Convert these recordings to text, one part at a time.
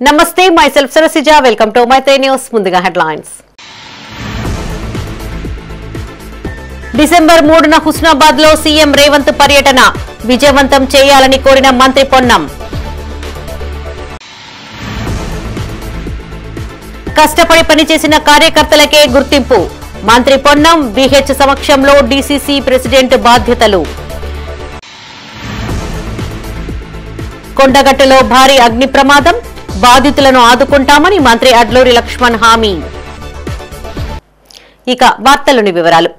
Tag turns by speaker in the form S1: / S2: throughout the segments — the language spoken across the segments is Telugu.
S1: నమస్తే myself Sarasija welcome to my news ముందుగా headlines డిసెంబర్ 3న హుస్నాబాద్ లో సీఎం రేవంత్ పర్యటన విజయవంతం చేయాలని కోరిన మంత్రి పొన్నం కష్టపడి పనిచేసిన కార్యకర్తలకే గుర్తింపు మంత్రి పొన్నం బీహెచ్ సమక్షంలో డీసీసీ ప్రెసిడెంట్ బాధ్యతలు కొండగట్టులో భారీ అగ్ని ప్రమాదం బాధితులను ఆదుకుంటామని మంత్రి అడ్లూరి లక్ష్మణ్ హామీ ఇక వార్తలోని వివరాలు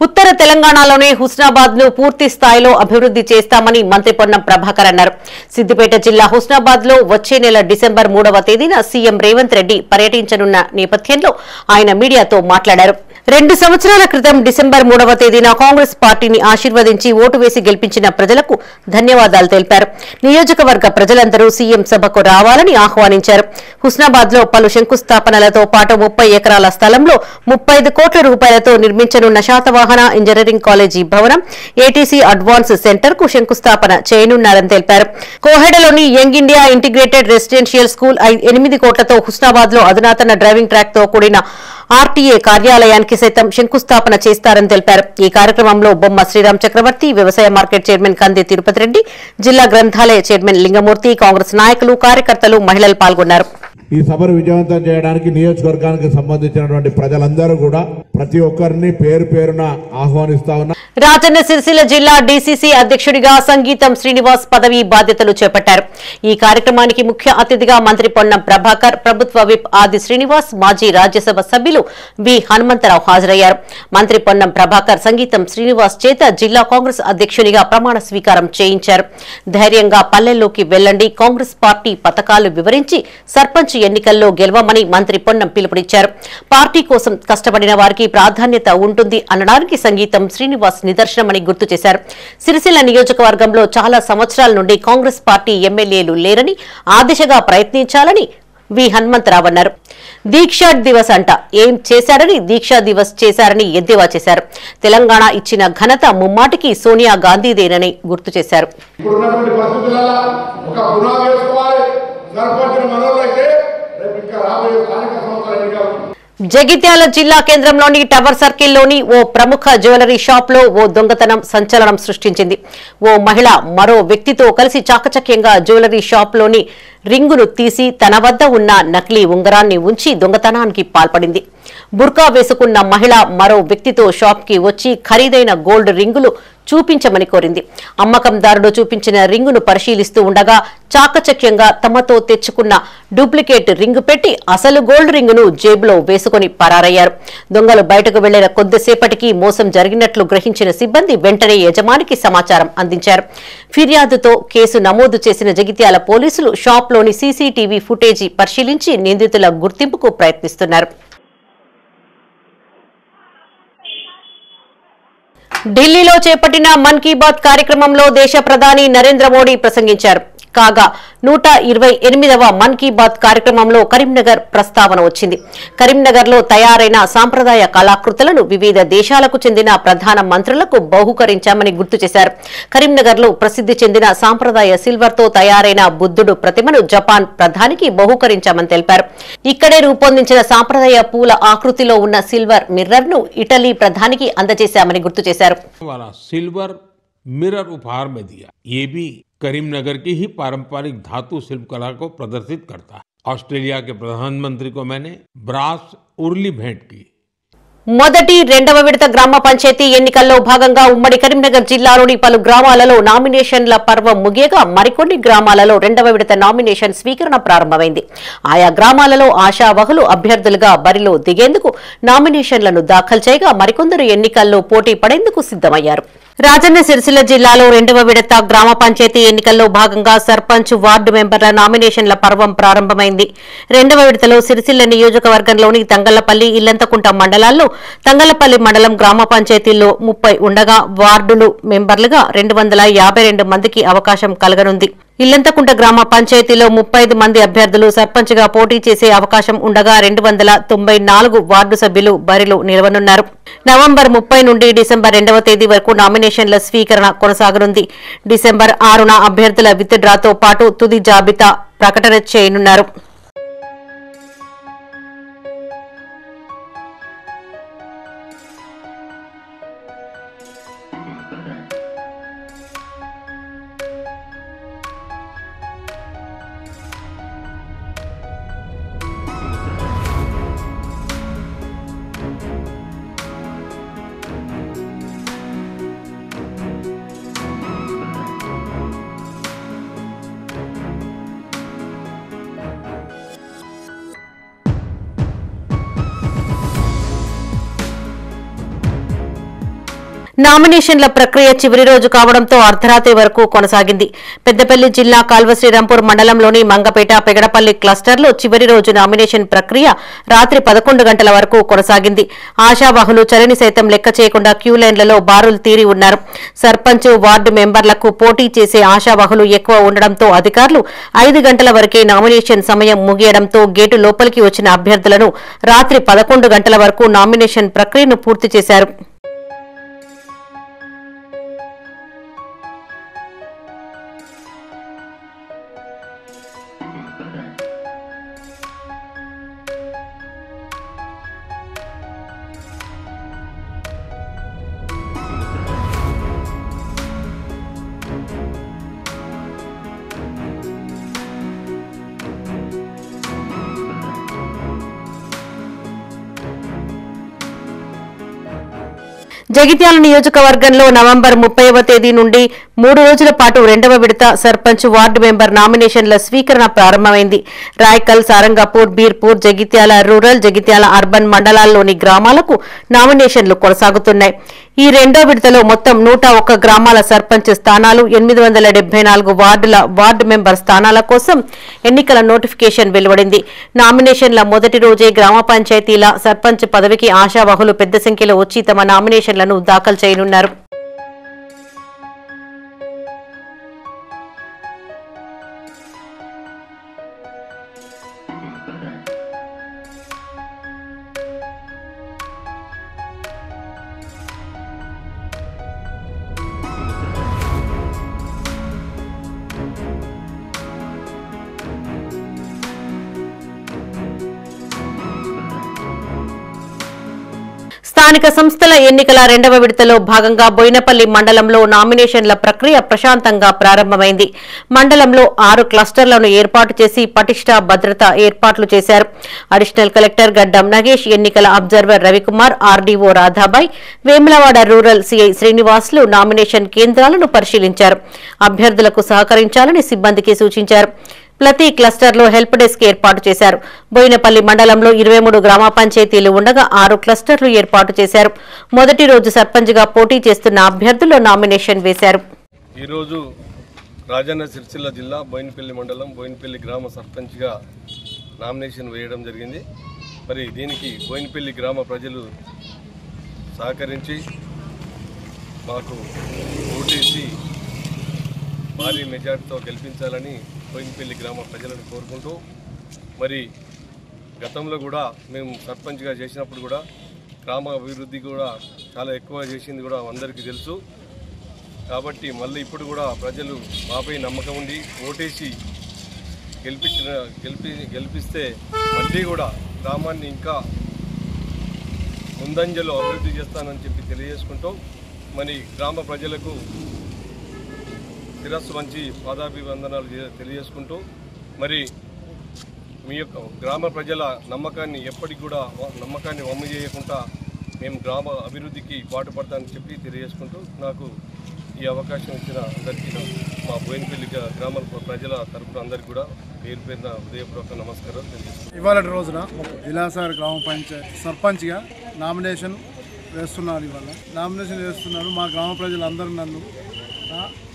S1: ఉత్తర తెలంగాణలోని హుస్నాబాద్ ను పూర్తి స్థాయిలో అభివృద్ధి చేస్తామని మంత్రి పొన్నం ప్రభాకర్ అన్నారు. సిద్దిపేట జిల్లా హుస్నాబాద్ లో వచ్చే నెల డిసెంబర్ 3వ తేదీన సీఎం రేవంత్ రెడ్డి పర్యటించనున్న నేపథ్యంలో ఆయన మీడియాతో మాట్లాడారు. 2 సంవత్సరాల క్రితం డిసెంబర్ 3వ తేదీన కాంగ్రెస్ పార్టీని ఆశీర్వదించి ఓటు వేసి గెలిపించిన ప్రజలకు ధన్యవాదాలు తెలిపారు. నియోజకవర్గ ప్రజలందరూ సీఎం సభకు రావాలని ఆహ్వానించారు. హుస్నాబాద్ లో పలు శంకుస్థాపనలతో పాటు 30 ఎకరాల స్థలంలో 35 కోట్ల రూపాయలతో నిర్మించనున్న శాతవాహన ఇంజనీరింగ్ కాలేజీ భవనం ఏటీసీ అడ్వాన్స్ సెంటర్ కు శంకుస్థాపన చేయనున్నారని తెలిపారు. కోహెడలోని Young India integrated residential school 8 కోట్లతో హుస్నాబాద్ లో అధునాతన డ్రైవింగ్ ట్రాక్ తో కూడిన ఆర్టీఏ కార్యాలయానికి సైతం శంకుస్థాపన చేస్తారని తెలిపారు. ఈ కార్యక్రమంలో బొమ్మ శ్రీరామ్ చక్రవర్తి, వ్యవసాయ మార్కెట్ చైర్మన్ కంది తిరుపతి రెడ్డి, జిల్లా గ్రంథాలయ చైర్మన్ లింగమూర్తి, కాంగ్రెస్ నాయకులు, కార్యకర్తలు, మహిళలు పాల్గొన్నారు.
S2: ఈ సభను విజయవంతం చేయడానికి నియోజకవర్గానికి సంబంధించినటువంటి ప్రజలందరూ కూడా ప్రతి ఒక్కరిని పేరు పేరున ఆహ్వానిస్తా ఉన్నారు.
S1: రాజన్న సిరిసిల్ల జిల్లా డీసీసీ అధ్యక్షుడిగా సంగీతం శ్రీనివాస్ పదవి బాధ్యతలు చేపట్టారు. ఈ కార్యక్రమానికి ముఖ్య అతిథిగా మంత్రి పొన్నం ప్రభాకర్, ప్రభుత్వ విప్ ఆది శ్రీనివాస్, మాజీ రాజ్యసభ సభ్యులు వి హనుమంతరావు హాజరయ్యారు. మంత్రి పొన్నం ప్రభాకర్ సంగీతం శ్రీనివాస్ చేత జిల్లా కాంగ్రెస్ అధ్యక్షునిగా ప్రమాణ స్వీకారం చేయించారు. ధైర్యంగా పల్లెల్లోకి వెళ్లండి, కాంగ్రెస్ పార్టీ పథకాలు వివరించి సర్పంచ్ ఎన్నికల్లో గెలవమని మంత్రి పొన్నం పిలుపునిచ్చారు. పార్టీ కోసం కష్టపడిన వారికి ప్రాధాన్యత ఉంటుంది అనడానికి సంగీతం శ్రీనివాస్ నిదర్శనమని గుర్తు చేశారు. సిరిసిల్ల నియోజకవర్గంలో చాలా సంవత్సరాల నుండి కాంగ్రెస్ పార్టీ ఎమ్మెల్యేలు లేరని, ఆ దిశగా ప్రయత్నించాలని వి హనుమంతరావు అన్నారు. దీక్షా దివస్ అంట ఏం చేశారని దీక్షా దివస్ చేశారని ఎద్దేవా చేశారు. తెలంగాణ ఇచ్చిన ఘనత ముమ్మాటికి సోనియా గాంధీదేనని గుర్తు చేశారు. జగిత్యాల జిల్లా కేంద్రంలోని టవర్ సర్కిల్లోని ఓ ప్రముఖ జ్యువెలరీ షాప్ లో ఓ దొంగతనం సంచలనం సృష్టించింది. ఓ మహిళ మరో వ్యక్తితో కలిసి చాకచక్యంగా జ్యువెలరీ షాప్ లోని రింగును తీసి తన వద్ద ఉన్న నకిలీ ఉంగరాన్ని ఉంచి దొంగతనానికి పాల్పడింది. బుర్కా వేసుకున్న మహిళ మరో వ్యక్తితో షాప్ కి వచ్చి ఖరీదైన గోల్డ్ రింగులు చూపించమని కోరింది. అమ్మకందారుడు చూపించిన రింగును పరిశీలిస్తూ ఉండగా చాకచక్యంగా తమతో తెచ్చుకున్న డూప్లికేట్ రింగు పెట్టి అసలు గోల్డ్ రింగును జేబులో వేసుకుని పరారయ్యారు. దొంగలు బయటకు వెళ్లిన కొద్దిసేపటికి మోసం జరిగినట్లు గ్రహించిన సిబ్బంది వెంటనే యజమానికి సమాచారం అందించారు. ఫిర్యాదుతో కేసు నమోదు చేసిన జగిత్యాల పోలీసులు షాప్లోని సీసీటీవీ ఫుటేజీ పరిశీలించి నిందితుల గుర్తింపుకు ప్రయత్నిస్తున్నారు. ఢిల్లీలో చేపట్టిన మన్ కీ బాత్ కార్యక్రమంలో దేశ ప్రధాని నరేంద్ర మోడీ ప్రసంగించారు. కాగా 128వ మన్ కీ బాత్ కార్యక్రమంలో కరీంనగర్ ప్రస్తావన వచ్చింది. కరీంనగర్ లో తయారైన సాంప్రదాయ కళాకృతులను వివిధ దేశాలకు చెందిన ప్రధాన మంత్రులకు బహూకరించామని గుర్తు చేశారు. కరీంనగర్ లో ప్రసిద్ది చెందిన సాంప్రదాయ సిల్వర్ తో తయారైన బుద్ధుడు ప్రతిమను జపాన్ ప్రధానికి బహూకరించామని తెలిపారు. ఇక్కడే రూపొందించిన సాంప్రదాయ పూల ఆకృతిలో ఉన్న సిల్వర్ మిర్రర్ ను ఇటలీ ప్రధానికి అందజేశామని గుర్తు చేశారు.
S3: मिरर उपहार में दिया। ये भी करीमनगर की ही पारंपरिक धातु शिल्पकला को प्रदर्शित करता है। ऑस्ट्रेलिया के प्रधानमंत्री को मैंने ब्रास उर्ली भेंट की।
S1: మొదటి 2వ విడత గ్రామ పంచాయతీ ఎన్నికల్లో భాగంగా ఉమ్మడి కరీంనగర్ జిల్లాలోని పలు గ్రామాలలో నామినేషన్ల పర్వం ముగియగా మరికొన్ని గ్రామాలలో 2వ విడత నామినేషన్ స్వీకరణ ప్రారంభమైంది. ఆయా గ్రామాలలో ఆశావహులు అభ్యర్థులుగా బరిలో దిగేందుకు నామినేషన్లను దాఖలు చేయగా మరికొందరు ఎన్నికల్లో పోటీ పడేందుకు సిద్దమయ్యారు. రాజన్న సిరిసిల్ల జిల్లాలో 2వ విడత గ్రామ పంచాయతీ ఎన్నికల్లో భాగంగా సర్పంచ్, వార్డు మెంబర్ల నామినేషన్ల పర్వం ప్రారంభమైంది. 2వ విడతలో సిరిసిల్ల నియోజకవర్గంలోని తంగళ్లపల్లి, ఇల్లంతకుంట మండలాల్లో తంగలపల్లి మండలం గ్రామ పంచాయతీల్లో 30 ఉండగా వార్డులు మెంబర్లుగా 252 మందికి అవకాశం కలగనుంది. ఇల్లంతకుంట గ్రామ పంచాయతీలో 35 మంది అభ్యర్థులు సర్పంచ్గా పోటీ చేసే అవకాశం ఉండగా 294 వార్డు సభ్యులు బరిలో నిలవనున్నారు. నవంబర్ 30 నుండి డిసెంబర్ 2వ తేదీ వరకు నామినేషన్ల స్వీకరణ కొనసాగనుంది. డిసెంబర్ 6న అభ్యర్థుల విత్డ్రాతో పాటు తుది జాబితా ప్రకటన చేయనున్నారు. నామినేషన్ల ప్రక్రియ చివరి రోజు కావడంతో అర్ధరాత్రి వరకు కొనసాగింది. పెద్దపల్లి జిల్లా కాల్వ శ్రీరాంపూర్ మండలంలోని మంగపేట, పెగడపల్లి క్లస్టర్లో చివరి రోజు నామినేషన్ ప్రక్రియ రాత్రి 11 గంటల వరకు కొనసాగింది. ఆశావాహులు చలిని సైతం లెక్క చేయకుండా క్యూ లైన్లలో బారులు తీరి ఉన్నారు. సర్పంచ్, వార్డు మెంబర్లకు పోటీ చేసే ఆశావాహులు ఎక్కువ ఉండడంతో అధికారులు 5 గంటల వరకే నామినేషన్ సమయం ముగియడంతో గేటు లోపలికి వచ్చిన అభ్యర్థులను రాత్రి 11 గంటల వరకు నామినేషన్ ప్రక్రియను పూర్తి చేశారు. జగిత్యాల నియోజకవర్గంలో నవంబర్ 30వ తేదీ నుండి 3 రోజుల పాటు 2వ విడత సర్పంచ్, వార్డు మెంబర్ నామినేషన్ల స్వీకరణ ప్రారంభమైంది. రాయకల్, సారంగపూర్, బీర్పూర్, జగిత్యాల రూరల్, జగిత్యాల అర్బన్ మండలాల్లోని గ్రామాలకు నామినేషన్లు కొనసాగుతున్నాయి. ఈ 2వ విడతలో మొత్తం 101 గ్రామాల సర్పంచ్ స్థానాలు, 874 వార్డుల వార్డు మెంబర్ స్థానాల కోసం ఎన్నికల నోటిఫికేషన్ వెలువడింది. నామినేషన్ల మొదటి రోజే గ్రామ పంచాయతీల సర్పంచ్ పదవికి ఆశావాహులు పెద్ద సంఖ్యలో వచ్చి తమ నామినేషన్లను దాఖలు చేయనున్నారు. స్థానిక సంస్థల ఎన్నికల 2వ విడతలో భాగంగా బోయినపల్లి మండలంలో నామినేషన్ల ప్రక్రియ ప్రశాంతంగా ప్రారంభమైంది. మండలంలో 6 క్లస్టర్లను ఏర్పాటు చేసి పటిష్ట భద్రత ఏర్పాట్లు చేశారు. అడిషనల్ కలెక్టర్ గడ్డం నగేష్, ఎన్నికల observer Ravikumar, RDO Radhabai, Vemulawada rural CI Srinivasulu nomination కేంద్రాలను పరిశీలించారు. అభ్యర్థులకు సహకరించాలని సిబ్బందికి సూచించారు. ప్రతి క్లస్టర్లో హెల్ప్ డెస్క్ ఏర్పాటు చేశారు. బోయినపల్లి మండలంలో 23 గ్రామ పంచాయతీలు ఉండగా 6 క్లస్టర్లు ఏర్పాటు చేశారు. మొదటి రోజు సర్పంచ్గా పోటీ చేస్తున్న అభ్యర్థులు నామినేషన్ వేశారు.
S4: ఈ రోజు రాజన్న సిరిసిల్ల జిల్లా బోయినపల్లి మండలం బోయినపల్లి గ్రామ సర్పంచ్గా నామినేషన్ వేయడం జరిగింది. మరి దీనికి బోయినపల్లి గ్రామ ప్రజలు సహకరించి మాకు ఓటేసి భారీ మెజార్టీతో గెలిపించాలని బోయినపల్లి గ్రామ ప్రజలను కోరుకుంటూ, మరి గతంలో కూడా మేము సర్పంచ్గా చేసినప్పుడు కూడా గ్రామ అభివృద్ధి కూడా చాలా ఎక్కువ చేసింది కూడా అందరికీ తెలుసు. కాబట్టి మళ్ళీ ఇప్పుడు కూడా ప్రజలు మాపై నమ్మకం ఉండి ఓటేసి గెలిపిస్తే మళ్ళీ కూడా గ్రామాన్ని ఇంకా ముందంజలో అభివృద్ధి చేస్తానని చెప్పి తెలియజేసుకుంటూ, మరి గ్రామ ప్రజలకు శిరస్సు వంచి పాదాభివందనాలు తెలియజేసుకుంటూ, మరి మీ యొక్క గ్రామ ప్రజల నమ్మకాన్ని ఎప్పటికి కూడా నమ్మకాన్ని వమ్ము చేయకుండా మేము గ్రామ అభివృద్ధికి పాటుపడతామని చెప్పి తెలియజేసుకుంటూ, నాకు ఈ అవకాశం ఇచ్చిన అందరికీ మా బోయినపల్లి గ్రామ ప్రజల తరఫున అందరికీ కూడా పేరు పేరున హృదయపూర్వక నమస్కారాలు తెలియజేస్తున్నాను.
S5: ఇవాళ రోజున విలాసాగర్ గ్రామ పంచాయతీ సర్పంచ్గా నామినేషన్ వేస్తున్నాను. ఇవాళ నామినేషన్ వేస్తున్నాను. మా గ్రామ ప్రజలందరూ నన్ను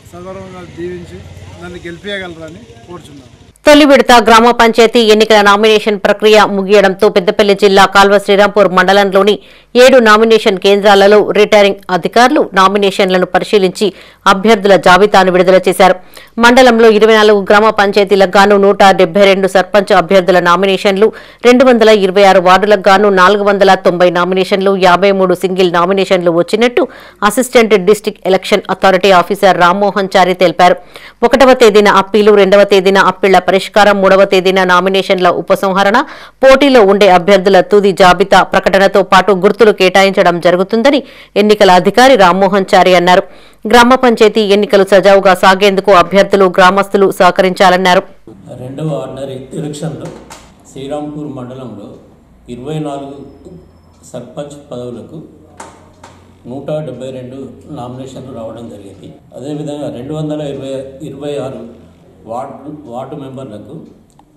S5: సగౌరవంగా దీవించి నన్ను గెలిపించగలరని కోరుచున్నాను.
S1: తొలి విడత గ్రామ పంచాయతీ ఎన్నికల నామినేషన్ ప్రక్రియ ముగియడంతో పెద్దపల్లి జిల్లా కాల్వ శ్రీరాంపూర్ మండలంలోని 7 నామినేషన్ కేంద్రాలలో రిటర్నింగ్ అధికారులు నామినేషన్లను పరిశీలించి అభ్యర్థుల జాబితాను విడుదల చేశారు. మండలంలో 24 గ్రామ పంచాయతీలకు గాను 172 సర్పంచ్ అభ్యర్థుల నామినేషన్లు, 226 వార్డులకు గాను 490 నామినేషన్లు, 53 సింగిల్ నామినేషన్లు వచ్చినట్టు assistant district election authority officer Rammohan Chari తెలిపారు. 1వ తేదీన అప్పీలు, 2వ తేదీన అప్పీళ్ల పరిష్కారం, 3వ తేదీన నామినేషన్ల ఉపసంహరణ, పోటీలో ఉండే అభ్యర్థుల తుది జాబితా ప్రకటనతో పాటు గుర్తులు కేటాయించడం జరుగుతుందని ఎన్నికల అధికారి రామ్మోహన్ చారి అన్నారు. గ్రామ పంచాయతీ ఎన్నికలు సజావుగా సాగేందుకు అభ్యర్థులు, గ్రామస్తులు సహకరించాలన్నారు.
S6: 2వ ఆర్డినరీ ఎలక్షన్లో శ్రీరాంపూర్ మండలంలో 24 సర్పంచ్ పదవులకు 172 నామినేషన్లు రావడం జరిగింది. అదేవిధంగా 226 వార్డు మెంబర్లకు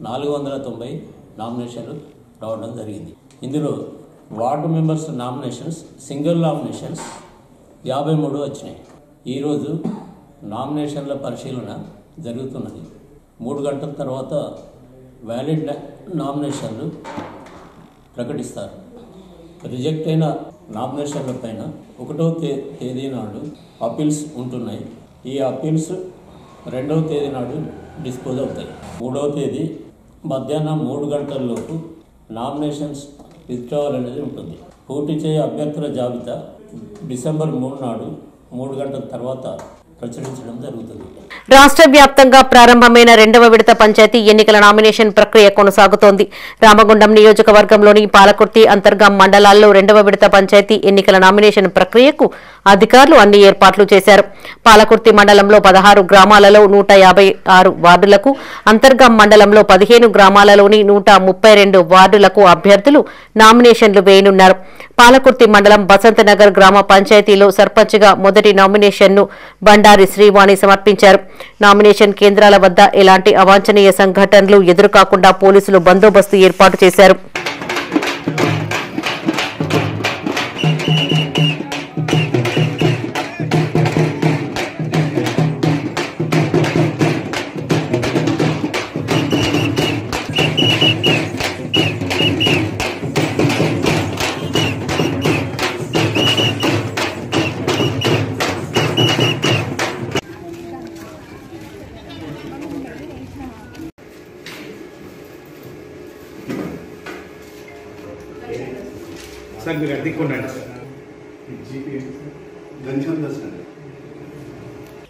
S6: 490 నామినేషన్లు రావడం జరిగింది. ఇందులో ward members nominations, single nominations 53 వచ్చినాయి. ఈరోజు నామినేషన్ల పరిశీలన జరుగుతున్నది. 3 గంటల తర్వాత వ్యాలిడ్ నామినేషన్లు ప్రకటిస్తారు. రిజెక్ట్ అయిన నామినేషన్ల పైన 1వ తేదీ నాడు అప్పీల్స్ ఉంటున్నాయి. ఈ అప్పీల్స్ 2వ తేదీ నాడు డిస్పోజ్ అవుతాయి. 3వ తేదీ మధ్యాహ్నం 3 గంటలలోపు నామినేషన్స్ విత్డ్రావల్ అనేది ఉంటుంది. పోటీ చేయే అభ్యర్థుల జాబితా డిసెంబర్ 3 నాడు 3 గంటల తర్వాత ప్రచురించడం జరుగుతుంది.
S1: రాష్ట్ర వ్యాప్తంగా ప్రారంభమైన 2వ విడత పంచాయతీ ఎన్నికల నామినేషన్ ప్రక్రియ కొనసాగుతోంది. రామగుండం నియోజకవర్గంలోని పాలకుర్తి, అంతర్గాం మండలాల్లో 2వ విడత పంచాయతీ ఎన్నికల నామినేషన్ ప్రక్రియకు అధికారులు అన్ని ఏర్పాట్లు చేశారు. పాలకుర్తి మండలంలో 16 గ్రామాలలో 156 వార్డులకు, అంతర్గాం మండలంలో 15 గ్రామాలలోని 132 వార్డులకు అభ్యర్థులు నామినేషన్లు వేయనున్నారు. పాలకుర్తి మండలం బసంతనగర్ గ్రామ పంచాయతీలో సర్పంచ్గా మొదటి నామినేషన్ను బండారి శ్రీవాణి సమర్పించారు. నామినేషన్ కేంద్రాల వద్ద ఎలాంటి అవాంఛనీయ సంఘటనలు ఎదురుకాకుండా పోలీసులు బందోబస్తు ఏర్పాటు చేశారు.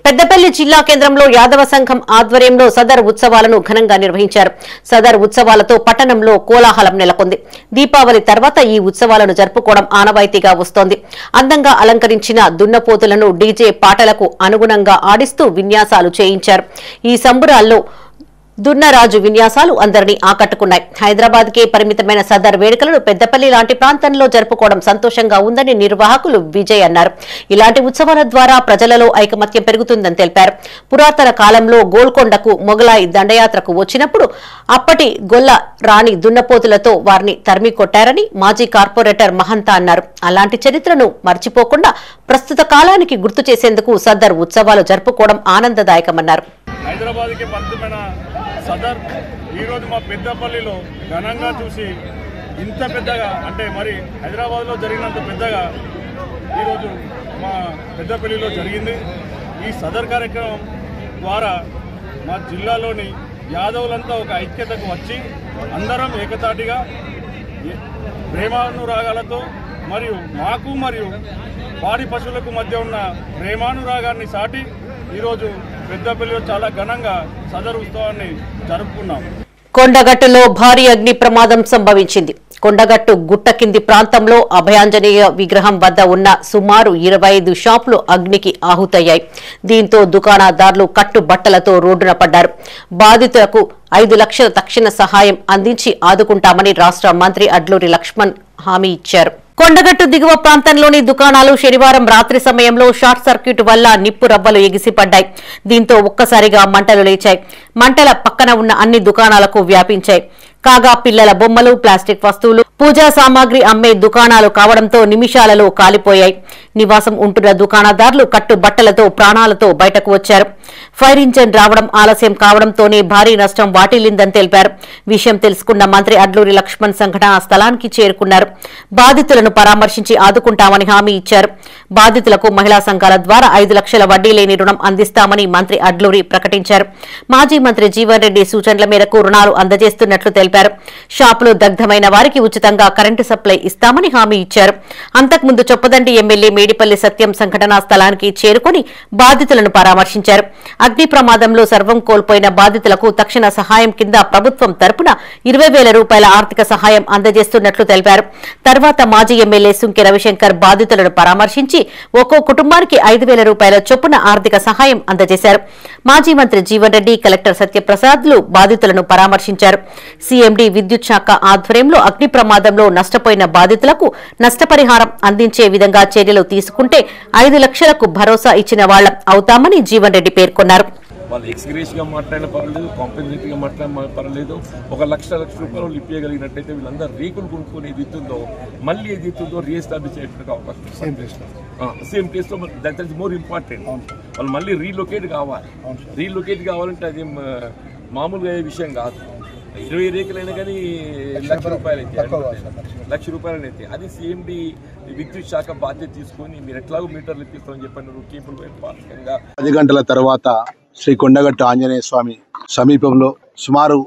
S1: పెద్దపల్లి జిల్లా కేంద్రంలో యాదవ సంఘం ఆధ్వర్యంలో సదర్ ఉత్సవాలను ఘనంగా నిర్వహించారు. సదర్ ఉత్సవాలతో పట్టణంలో కోలాహలం నెలకొంది. దీపావళి తర్వాత ఈ ఉత్సవాలను జరుపుకోవడం ఆనవాయితీగా వస్తోంది. అందంగా అలంకరించిన దున్నపోతులను డీజే పాటలకు అనుగుణంగా ఆడిస్తూ విన్యాసాలు చేయించారు. ఈ సంబురాల్లో దున్నరాజు విన్యాసాలు అందరినీ ఆకట్టుకున్నాయి. హైదరాబాద్ కే పరిమితమైన సదర్ వేడుకలను పెద్దపల్లి లాంటి ప్రాంతంలో జరుపుకోవడం సంతోషంగా ఉందని నిర్వాహకులు విజయ్ అన్నారు. ఇలాంటి ఉత్సవాల ద్వారా ప్రజలలో ఐకమత్యం పెరుగుతుందని తెలిపారు. పురాతన కాలంలో గోల్కొండకు మొగలాయి దండయాత్రకు వచ్చినప్పుడు అప్పటి గొల్ల రాణి దున్నపోతులతో వారిని తరిమి కొట్టారని మాజీ కార్పొరేటర్ మహంతా అన్నారు. అలాంటి చరిత్రను మర్చిపోకుండా ప్రస్తుత కాలానికి గుర్తు చేసేందుకు సదర్ ఉత్సవాలు జరుపుకోవడం ఆనందదాయకమన్నారు.
S7: హైదరాబాద్కి పరిమితమైన సదర్ ఈరోజు మా పెద్దపల్లిలో ఘనంగా చూసి ఇంత పెద్దగా అంటే మరి హైదరాబాద్లో జరిగినంత పెద్దగా ఈరోజు మా పెద్దపల్లిలో జరిగింది. ఈ సదర్ కార్యక్రమం ద్వారా మా జిల్లాలోని యాదవులంతా ఒక ఐక్యతకు వచ్చి అందరం ఏకతాటిగా ప్రేమానురాగాలతో మరియు మాకు మరియు పాడి పశువులకు మధ్య ఉన్న ప్రేమానురాగాన్ని సాటి ఈరోజు పెద్దపల్లిలో చాలా ఘనంగా సదర్ ఉత్సవాన్ని జరుపుకున్నాం.
S1: కొండగట్టులో భారీ అగ్ని ప్రమాదం సంభవించింది. కొండగట్టు గుట్ట కింది ప్రాంతంలో అభయాంజనేయ విగ్రహం వద్ద ఉన్న సుమారు 25 షాపులు అగ్నికి ఆహుతయ్యాయి. దీంతో దుకాణదారులు కట్టుబట్టలతో రోడ్డున పడ్డారు. బాధితులకు 5 లక్షల తక్షణ సహాయం అందించి ఆదుకుంటామని రాష్ట్ర మంత్రి అడ్లూరి లక్ష్మణ్ హామీ ఇచ్చారు. కొండగట్టు దిగువ ప్రాంతంలోని దుకాణాలు శనివారం రాత్రి సమయంలో షార్ట్ సర్క్యూట్ వల్ల నిప్పు రవ్వలు ఎగిసిపడ్డాయి. దీంతో ఒక్కసారిగా మంటలు లేచాయి. మంటల పక్కన ఉన్న అన్ని దుకాణాలకు వ్యాపించాయి. కాగా పిల్లల బొమ్మలు, ప్లాస్టిక్ వస్తువులు, పూజా సామాగ్రి అమ్మే దుకాణాలు కావడంతో నిమిషాలలో కాలిపోయాయి. నివాసం ఉంటున్న దుకాణదారులు కట్టుబట్టలతో ప్రాణాలతో బయటకు వచ్చారు. ఫైర్ ఇంజన్ రావడం ఆలస్యం కావడంతోనే భారీ నష్టం వాటిల్లిందని తెలిపారు. విషయం తెలుసుకున్న మంత్రి అడ్లూరి లక్ష్మణ్ సంఘటనా స్థలానికి చేరుకున్నారు. బాధితులను పరామర్శించి ఆదుకుంటామని హామీ ఇచ్చారు. బాధితులకు మహిళా సంఘాల ద్వారా 5 లక్షల వడ్డీ లేని రుణం అందిస్తామని మంత్రి అడ్లూరి ప్రకటించారు. మాజీ మంత్రి జీవన్ రెడ్డి సూచనల మేరకు రుణాలు అందజేస్తున్నట్లు తెలిపారు. షాపులో దగ్ధమైన వారికి ఉచితంగా కరెంటు సప్లై ఇస్తామని హామీ ఇచ్చారు. అంతకుముందు చొప్పదండి ఎమ్మెల్యే మేడిపల్లి సత్యం సంఘటనా స్థలానికి చేరుకుని బాధితులను పరామర్శించారు. అగ్ని ప్రమాదంలో సర్వం కోల్పోయిన బాధితులకు తక్షణ సహాయం కింద ప్రభుత్వం తరపున 20,000 రూపాయల ఆర్థిక సహాయం అందజేస్తున్నట్లు తెలిపారు. తర్వాత మాజీ ఎమ్మెల్యే సుంకె రవిశంకర్ బాధితులను పరామర్శించి ఒక్కో కుటుంబానికి 5,000 రూపాయల చొప్పున ఆర్థిక సహాయం అందజేశారు. మాజీ మంత్రి జీవన్ రెడ్డి, కలెక్టర్ సత్యప్రసాద్లు బాధితులను పరామర్శించారు. సీఎండీ విద్యుత్ శాఖ ఆధ్వర్యంలో అగ్ని ప్రమాదంలో నష్టపోయిన బాధితులకు నష్టపరిహారం అందించే విధంగా చర్యలు తీసుకుంటే 5 లక్షలకు భరోసా ఇచ్చిన వాళ్లం అవుతామని జీవన్ రెడ్డి పేర్కొన్నారు.
S8: వాళ్ళు ఎక్స్గ్రేషన్గా మాట్లాడిన పర్లేదు, కాంపెన్సేటరీగా మాట్లాడిన పర్లేదు. 1 లక్ష రూపాయలు ఇప్పగలిగినట్టయితే వీళ్ళందరూ రీకులు కొనుక్కొని ఏది ఇస్తుందో మళ్ళీ ఏది ఇస్తుందో రీఎస్టాబ్లిష్ చేయడానికి అవకాశం. సేమ్ ప్లేస్లో దట్ ఈస్ మోర్ ఇంపార్టెంట్. వాళ్ళు మళ్ళీ రీలొకేట్ కావాలి. రీలొకేట్ కావాలంటే అది మామూలుగా అయ్యే విషయం కాదు. 20 రేకులైనా కానీ లక్ష రూపాయలు అయితే అది సీఎండీ విద్యుత్ శాఖ బాధ్యత తీసుకొని మీరు ఎట్లాగో మీటర్లు ఇప్పిస్తామని చెప్పారు. కేబుల్ వైర్ పార్శ్వంగా
S9: 10 గంటల తర్వాత శ్రీ కొండగట్టు ఆంజనేయ స్వామి సమీపంలో సుమారు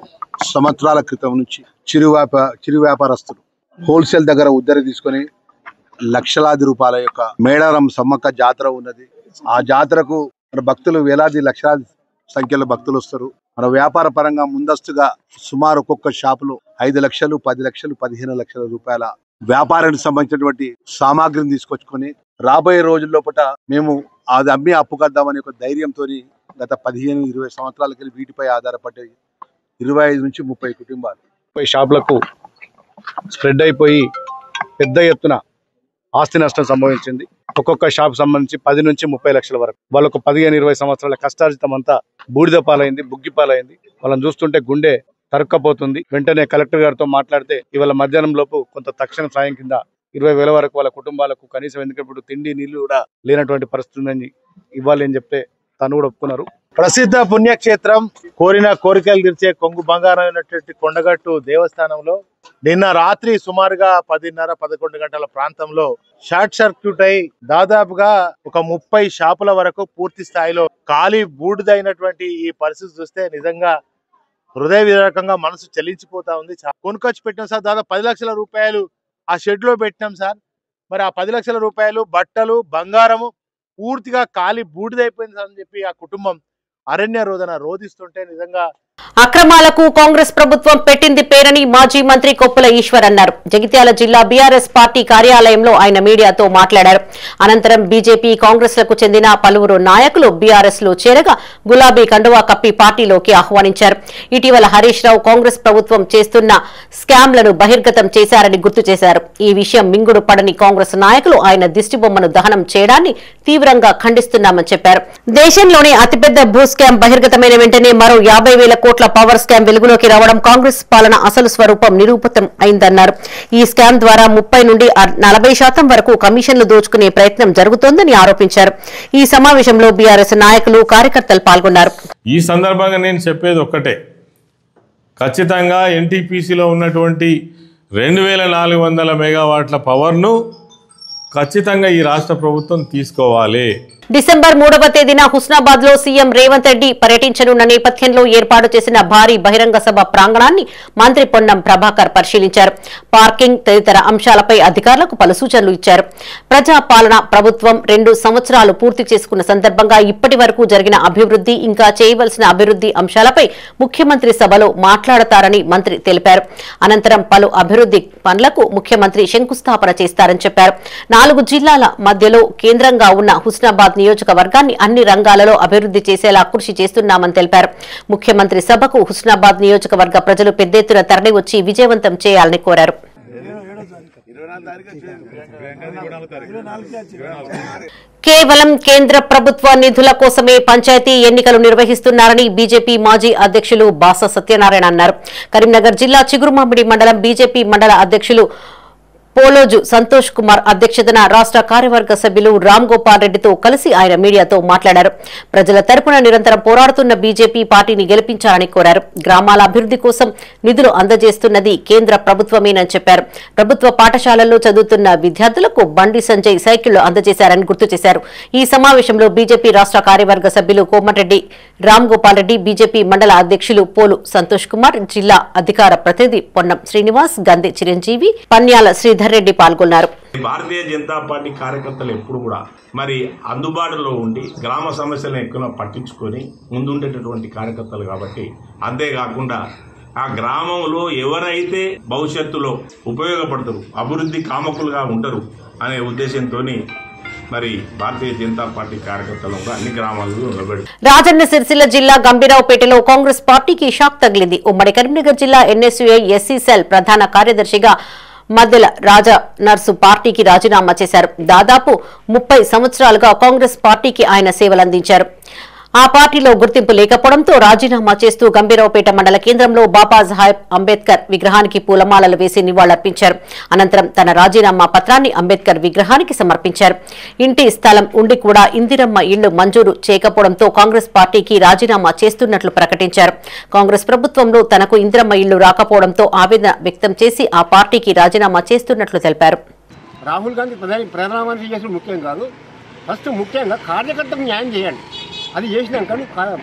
S9: సంవత్సరాల క్రితం నుంచి చిరు వ్యాపారస్తులు హోల్సేల్ దగ్గర ఉద్దరి తీసుకొని లక్షలాది రూపాయల యొక్క మేడారం సమ్మక్క జాతర ఉన్నది. ఆ జాతరకు మన భక్తులు వేలాది లక్షలాది సంఖ్యలో భక్తులు వస్తారు. మన వ్యాపార పరంగా ముందస్తుగా సుమారు ఒక్కొక్క షాపులో 5 లక్షలు, 10 లక్షలు, 15 లక్షల రూపాయల వ్యాపారానికి సంబంధించినటువంటి సామాగ్రిని తీసుకొచ్చుకొని రాబోయే రోజుల్లోపట మేము అది అమ్మి అప్పు కద్దామనే ఒక ధైర్యంతో గత 15-20 సంవత్సరాలకి వీటిపై ఆధారపడి 25 నుంచి 30 కుటుంబాలు షాపులకు స్ప్రెడ్ అయిపోయి పెద్ద ఎత్తున ఆస్తి నష్టం సంభవించింది. ఒక్కొక్క షాప్ సంబంధించి 10 నుంచి 30 లక్షల వరకు వాళ్ళకు 15-20 సంవత్సరాల కష్టార్జితం అంతా బూడిద పాలైంది, బుగ్గి పాలైంది. వాళ్ళని చూస్తుంటే గుండె తరుక్కపోతుంది. వెంటనే కలెక్టర్ గారితో మాట్లాడితే ఇవాళ మధ్యాహ్నం లోపు కొంత తక్షణ సాయం కింద 20,000 వరకు వాళ్ళ కుటుంబాలకు కనీసం ఎందుకంటే తిండి నీళ్లు కూడా లేనటువంటి పరిస్థితి ఉందని ఇవ్వాలి అని చెప్తే తను కూడా ఒప్పుకున్నారు. ప్రసిద్ధ పుణ్యక్షేత్రం, కోరిన కోరికలు తీర్చే కొంగు బంగారం అయినటువంటి కొండగట్టు దేవస్థానంలో నిన్న రాత్రి సుమారుగా 10:30-11 గంటల ప్రాంతంలో షార్ట్ సర్క్యూట్ అయి దాదాపుగా ఒక 30 షాపుల వరకు పూర్తి స్థాయిలో కాలి బూడిదైనటువంటి ఈ పరిస్థితి చూస్తే నిజంగా హృదయ విదారకంగా మనసు చెల్లించిపోతా ఉంది. కొనుకొచ్చి పెట్టినాం సార్, దాదాపు 10 లక్షల రూపాయలు ఆ షెడ్ లో పెట్టినాం సార్. మరి ఆ 10 లక్షల రూపాయలు బట్టలు, బంగారము పూర్తిగా కాలి బూడిదైపోయింది అని చెప్పి ఆ కుటుంబం అరణ్య రోదన రోధిస్తుంటే నిజంగా
S1: అక్రమాలకు కాంగ్రెస్ ప్రభుత్వం పెట్టింది పేరని మాజీ మంత్రి కొప్పుల ఈశ్వర్ అన్నారు. జగిత్యాల జిల్లా బీఆర్ఎస్ పార్టీ కార్యాలయంలో ఆయన మీడియాతో మాట్లాడారు. అనంతరం బీజేపీ, కాంగ్రెస్ లకు చెందిన పలువురు నాయకులు బీఆర్ఎస్ లో చేరగా గులాబీ కండువా కప్పి పార్టీలోకి ఆహ్వానించారు. ఇటీవల హరీష్ రావు కాంగ్రెస్ ప్రభుత్వం చేస్తున్న స్కామ్లను బహిర్గతం చేశారని గుర్తు చేశారు. ఈ విషయం మింగుడు పడని కాంగ్రెస్ నాయకులు ఆయన దిష్టిబొమ్మను దహనం చేయడాన్ని తీవ్రంగా ఖండిస్తున్నామని చెప్పారు. దేశంలోనే అతిపెద్ద భూ స్కామ్ బహిర్గతమైన వెంటనే మరో 50,000 కోట్ల పవర్ స్కామ్ వెలుగులోకి రావడం కాంగ్రెస్ పాలన అసలు స్వరూపం నిరూపితం అయిందన్నారు. ఈ స్కామ్ ద్వారా 30 నుండి 40% వరకు కమిషన్లు దోచుకునే ప్రయత్నం జరుగుతోందని ఆరోపించారు. ఈ సమావేశంలో బీఆర్ఎస్ నాయకులు, కార్యకర్తలు పాల్గొన్నారు.
S7: ఈ సందర్భంగా నేను చెప్పేది ఒక్కటే, ఖచ్చితంగా ఎన్టీపీసీలో ఉన్నటువంటి 2,400 మెగావాట్ల పవర్ను ఖచ్చితంగా ఈ రాష్ట్ర ప్రభుత్వం తీసుకోవాలి.
S1: డిసెంబర్ 3వ తేదీన హుస్నాబాద్ లో సీఎం రేవంత్ రెడ్డి పర్యటించనున్న నేపథ్యంలో ఏర్పాటు చేసిన భారీ బహిరంగ సభ ప్రాంగణాన్ని మంత్రి పొన్నం ప్రభాకర్ పరిశీలించారు. పార్కింగ్ తదితర అంశాలపై అధికారులకు పలు సూచనలు ఇచ్చారు. ప్రజాపాలన ప్రభుత్వం 2 సంవత్సరాలు పూర్తి చేసుకున్న సందర్భంగా ఇప్పటి వరకు జరిగిన అభివృద్ధి, ఇంకా చేయవలసిన అభివృద్ధి అంశాలపై ముఖ్యమంత్రి సభలో మాట్లాడతారని మంత్రి తెలిపారు. అనంతరం పలు అభివృద్ధి పనులకు ముఖ్యమంత్రి శంకుస్థాపన చేస్తారని చెప్పారు. 4 జిల్లాల మధ్యలో కేంద్రంగా ఉన్న హుస్నాబాద్ నియోజకవర్గాన్ని అన్ని రంగాలలో అభివృద్ధి చేసేలా కృషి చేస్తున్నామని తెలిపారు. ముఖ్యమంత్రి సభకు హుస్నాబాద్ నియోజకవర్గ ప్రజలు పెద్ద ఎత్తున తరలి వచ్చి విజయవంతం చేయాలని కోరారు. కేవలం కేంద్ర ప్రభుత్వ నిధుల కోసమే పంచాయతీ ఎన్నికలు నిర్వహిస్తున్నారని బీజేపీ మాజీ అధ్యక్షులు బాస సత్యనారాయణ అన్నారు. కరీంనగర్ జిల్లా చిగురుమామిడి మండలం బీజేపీ మండల అధ్యక్షులు పోలోజు సంతోష్ కుమార్ అధ్యక్షతన రాష్ట్ర కార్యవర్గ సభ్యులు రామ్ గోపాల్ రెడ్డితో కలిసి ఆయన మీడియాతో మాట్లాడారు. ప్రజల తరపున నిరంతరం పోరాడుతున్న బీజేపీ పార్టీని గెలిపించాలని కోరారు. గ్రామాల అభివృద్ధి కోసం నిధులు అందజేస్తున్నది కేంద్ర ప్రభుత్వమేనని చెప్పారు. ప్రభుత్వ పాఠశాలల్లో చదువుతున్న విద్యార్థులకు బండి సంజయ్ సైకిళ్లు అందజేశారని గుర్తు చేశారు. ఈ సమావేశంలో బీజేపీ రాష్ట్ర కార్యవర్గ సభ్యులు కోమటిరెడ్డి రామ్ గోపాల్ రెడ్డి, బీజేపీ మండల అధ్యక్షులు పోలు సంతోష్ కుమార్, జిల్లా అధికార ప్రతినిధి పొన్నం శ్రీనివాస్, గంధి చిరంజీవి, పన్యాల శ్రీధర్ రెడ్డి పాల్గొన్నారు.
S10: భారతీయ జనతా పార్టీ కార్యకర్తలు ఎప్పుడు కూడా మరి అందుబాటులో ఉండి గ్రామ సమస్యలను ఎక్కువ పట్టించుకొని ముందుండేటటువంటి కార్యకర్తలు కాబట్టి, అంతేకాకుండా ఆ గ్రామంలో ఎవరైతే భవిష్యత్తులో ఉపయోగపడతారు, అభివృద్ధి కామకులుగా ఉంటారు అనే ఉద్దేశంతో మరి భారతీయ జనతా పార్టీ కార్యకర్తలు అన్ని గ్రామాల్లో నిలబడి.
S1: రాజన్న సిరిసిల్ల జిల్లా గంభీరావుపేటలో కాంగ్రెస్ పార్టీకి షాక్ తగిలింది. ఉమ్మడి కరీంనగర్ జిల్లా ఎన్ఎస్యుఐ ఎస్సీ సెల్ ప్రధాన కార్యదర్శిగా మద్దెల రాజా నర్సు పార్టీకి రాజీనామా చేశారు. దాదాపు 30 సంవత్సరాలుగా కాంగ్రెస్ పార్టీకి ఆయన సేవలందించారు. ఆ పార్టీలో గుర్తింపు లేకపోవడంతో రాజీనామా చేస్తూ గంభీరావుపేట మండల కేంద్రంలో బాబాసాహెబ్ అంబేద్కర్ విగ్రహానికి పూలమాలలు వేసి నివాళులర్పించారు. అనంతరం తన రాజీనామా పత్రాన్ని అంబేద్కర్ విగ్రహానికి సమర్పించారు. ఇంటి స్థలం ఉండి కూడా ఇందిరమ్మ ఇళ్లు మంజూరు చేయకపోవడంతో కాంగ్రెస్ పార్టీకి రాజీనామా చేస్తున్నట్లు ప్రకటించారు. కాంగ్రెస్ ప్రభుత్వంలో తనకు ఇందిరమ్మ ఇళ్లు రాకపోవడంతో ఆవేదన వ్యక్తం చేసి ఆ పార్టీకి రాజీనామా చేస్తున్నట్లు తెలిపారు.
S11: రాహుల్ గాంధీ ప్రధానమంత్రి చేసిన ముఖ్యం కాదు, ఫస్ట్ ముఖ్యంగా కార్యకర్తకు న్యాయం చేయండి. అది చేసినాక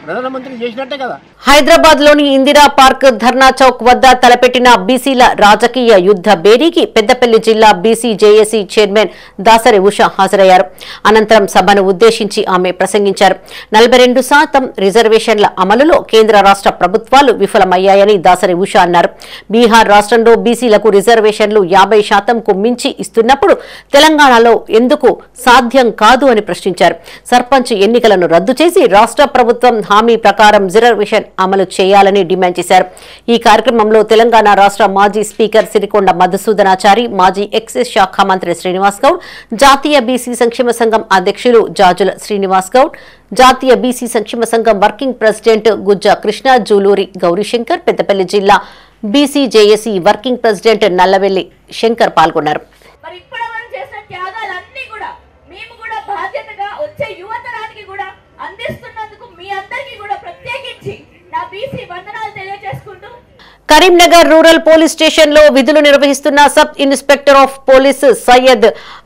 S11: ప్రధానమంత్రి చేసినట్టే కదా.
S1: హైదరాబాద్ లోని ఇందిరా పార్క్ ధర్నా చౌక్ వద్ద తలపెట్టిన బీసీల రాజకీయ యుద్ధ బేరీకి పెద్దపల్లి జిల్లా BC JAC chairman Dasari Usha హాజరయ్యారు. అనంతరం సభను ఉద్దేశించి ఆమె ప్రసంగించారు. 42% రిజర్వేషన్ల అమలులో కేంద్ర రాష్ట్ర ప్రభుత్వాలు విఫలమయ్యాయని దాసరి ఉష అన్నారు. బీహార్ రాష్ట్రంలో బీసీలకు రిజర్వేషన్లు 50%కు మించి ఇస్తున్నప్పుడు తెలంగాణలో ఎందుకు సాధ్యం కాదు అని ప్రశ్నించారు. సర్పంచ్ ఎన్నికలను రద్దు చేసి రాష్ట్ర ప్రభుత్వం హామీ ప్రకారం రిజర్వేషన్ అమలు చేయాలని డిమాండ్ చేశారు. ఈ కార్యక్రమంలో తెలంగాణ రాష్ట్ర మాజీ స్పీకర్ సిరికొండ మధుసూదనాచారి, మాజీ ఎక్సైజ్ శాఖ మంత్రి శ్రీనివాస్ గౌడ్, జాతీయ బీసీ సంక్షేమ సంఘం అధ్యక్షులు జాజుల శ్రీనివాస్ గౌడ్, జాతీయ బీసీ సంక్షేమ సంఘం వర్కింగ్ ప్రెసిడెంట్ గుజ్జ కృష్ణ, జూలూరి గౌరీశంకర్, పెద్దపల్లి జిల్లా BC JAC working president Nallavelli Shankar పాల్గొన్నారు.
S12: అందిస్తున్నందుకు మీ అందరికీ కూడా ప్రత్యేకించి నా బీసీ వందనాలు తెలియజేసుకుంటూ
S1: కరీంనగర్ రూరల్ పోలీస్ స్టేషన్ లో విధులు నిర్వహిస్తున్న sub inspector of police Syed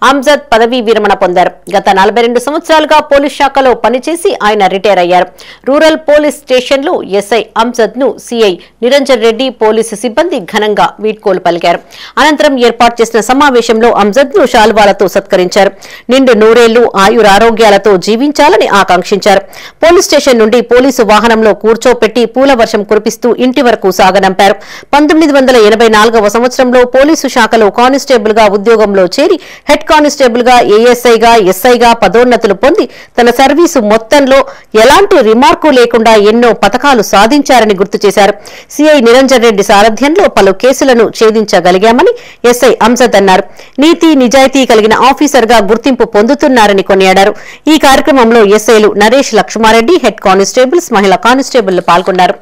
S1: Amjad పదవీ విరమణ పొందారు. గత 42 సంవత్సరాలుగా పోలీస్ శాఖలో పనిచేసి ఆయన రిటైర్ అయ్యారు. రూరల్ పోలీస్ స్టేషన్ లో ఎస్ఐ అమ్జద్ ను సిఐ నిరంజన్ రెడ్డి పోలీసు సిబ్బంది ఘనంగా వీడ్కోలు పలికారు. అనంతరం ఏర్పాటు చేసిన సమావేశంలో అమ్జద్ ను శాల్వాలతో సత్కరించారు. నిండు నూరేళ్లు ఆయురారోగ్యాలతో జీవించాలని ఆకాంక్షించారు. పోలీస్ స్టేషన్ నుండి పోలీసు వాహనంలో కూర్చోపెట్టి పూల వర్షం కురిపిస్తూ ఇంటి వరకు సాగనంపారు. 1984వ సంవత్సరంలో పోలీసు శాఖలో కానిస్టేబుల్ గా ఉద్యోగంలో చేరి హెడ్ కానిస్టేబుల్ గా ఏఎస్ఐగా ఎస్ఐగా పదోన్నతులు పొంది తన సర్వీసు మొత్తంలో ఎలాంటి రిమార్కు లేకుండా ఎన్నో పథకాలు సాధించారని గుర్తు చేశారు. సిఐ నిరంజన్ రెడ్డి సారథ్యంలో పలు కేసులను ఛేదించగలిగామని ఎస్ఐ అమ్జద్ అన్నారు. నీతి నిజాయితీ కలిగిన ఆఫీసర్ గా గుర్తింపు పొందుతున్నారని కొనియాడారు. ఈ కార్యక్రమంలో ఎస్ఐలు నరేష్ లక్ష్మారెడ్డి, హెడ్ కానిస్టేబుల్స్, మహిళా కానిస్టేబుల్ పాల్గొన్నారు.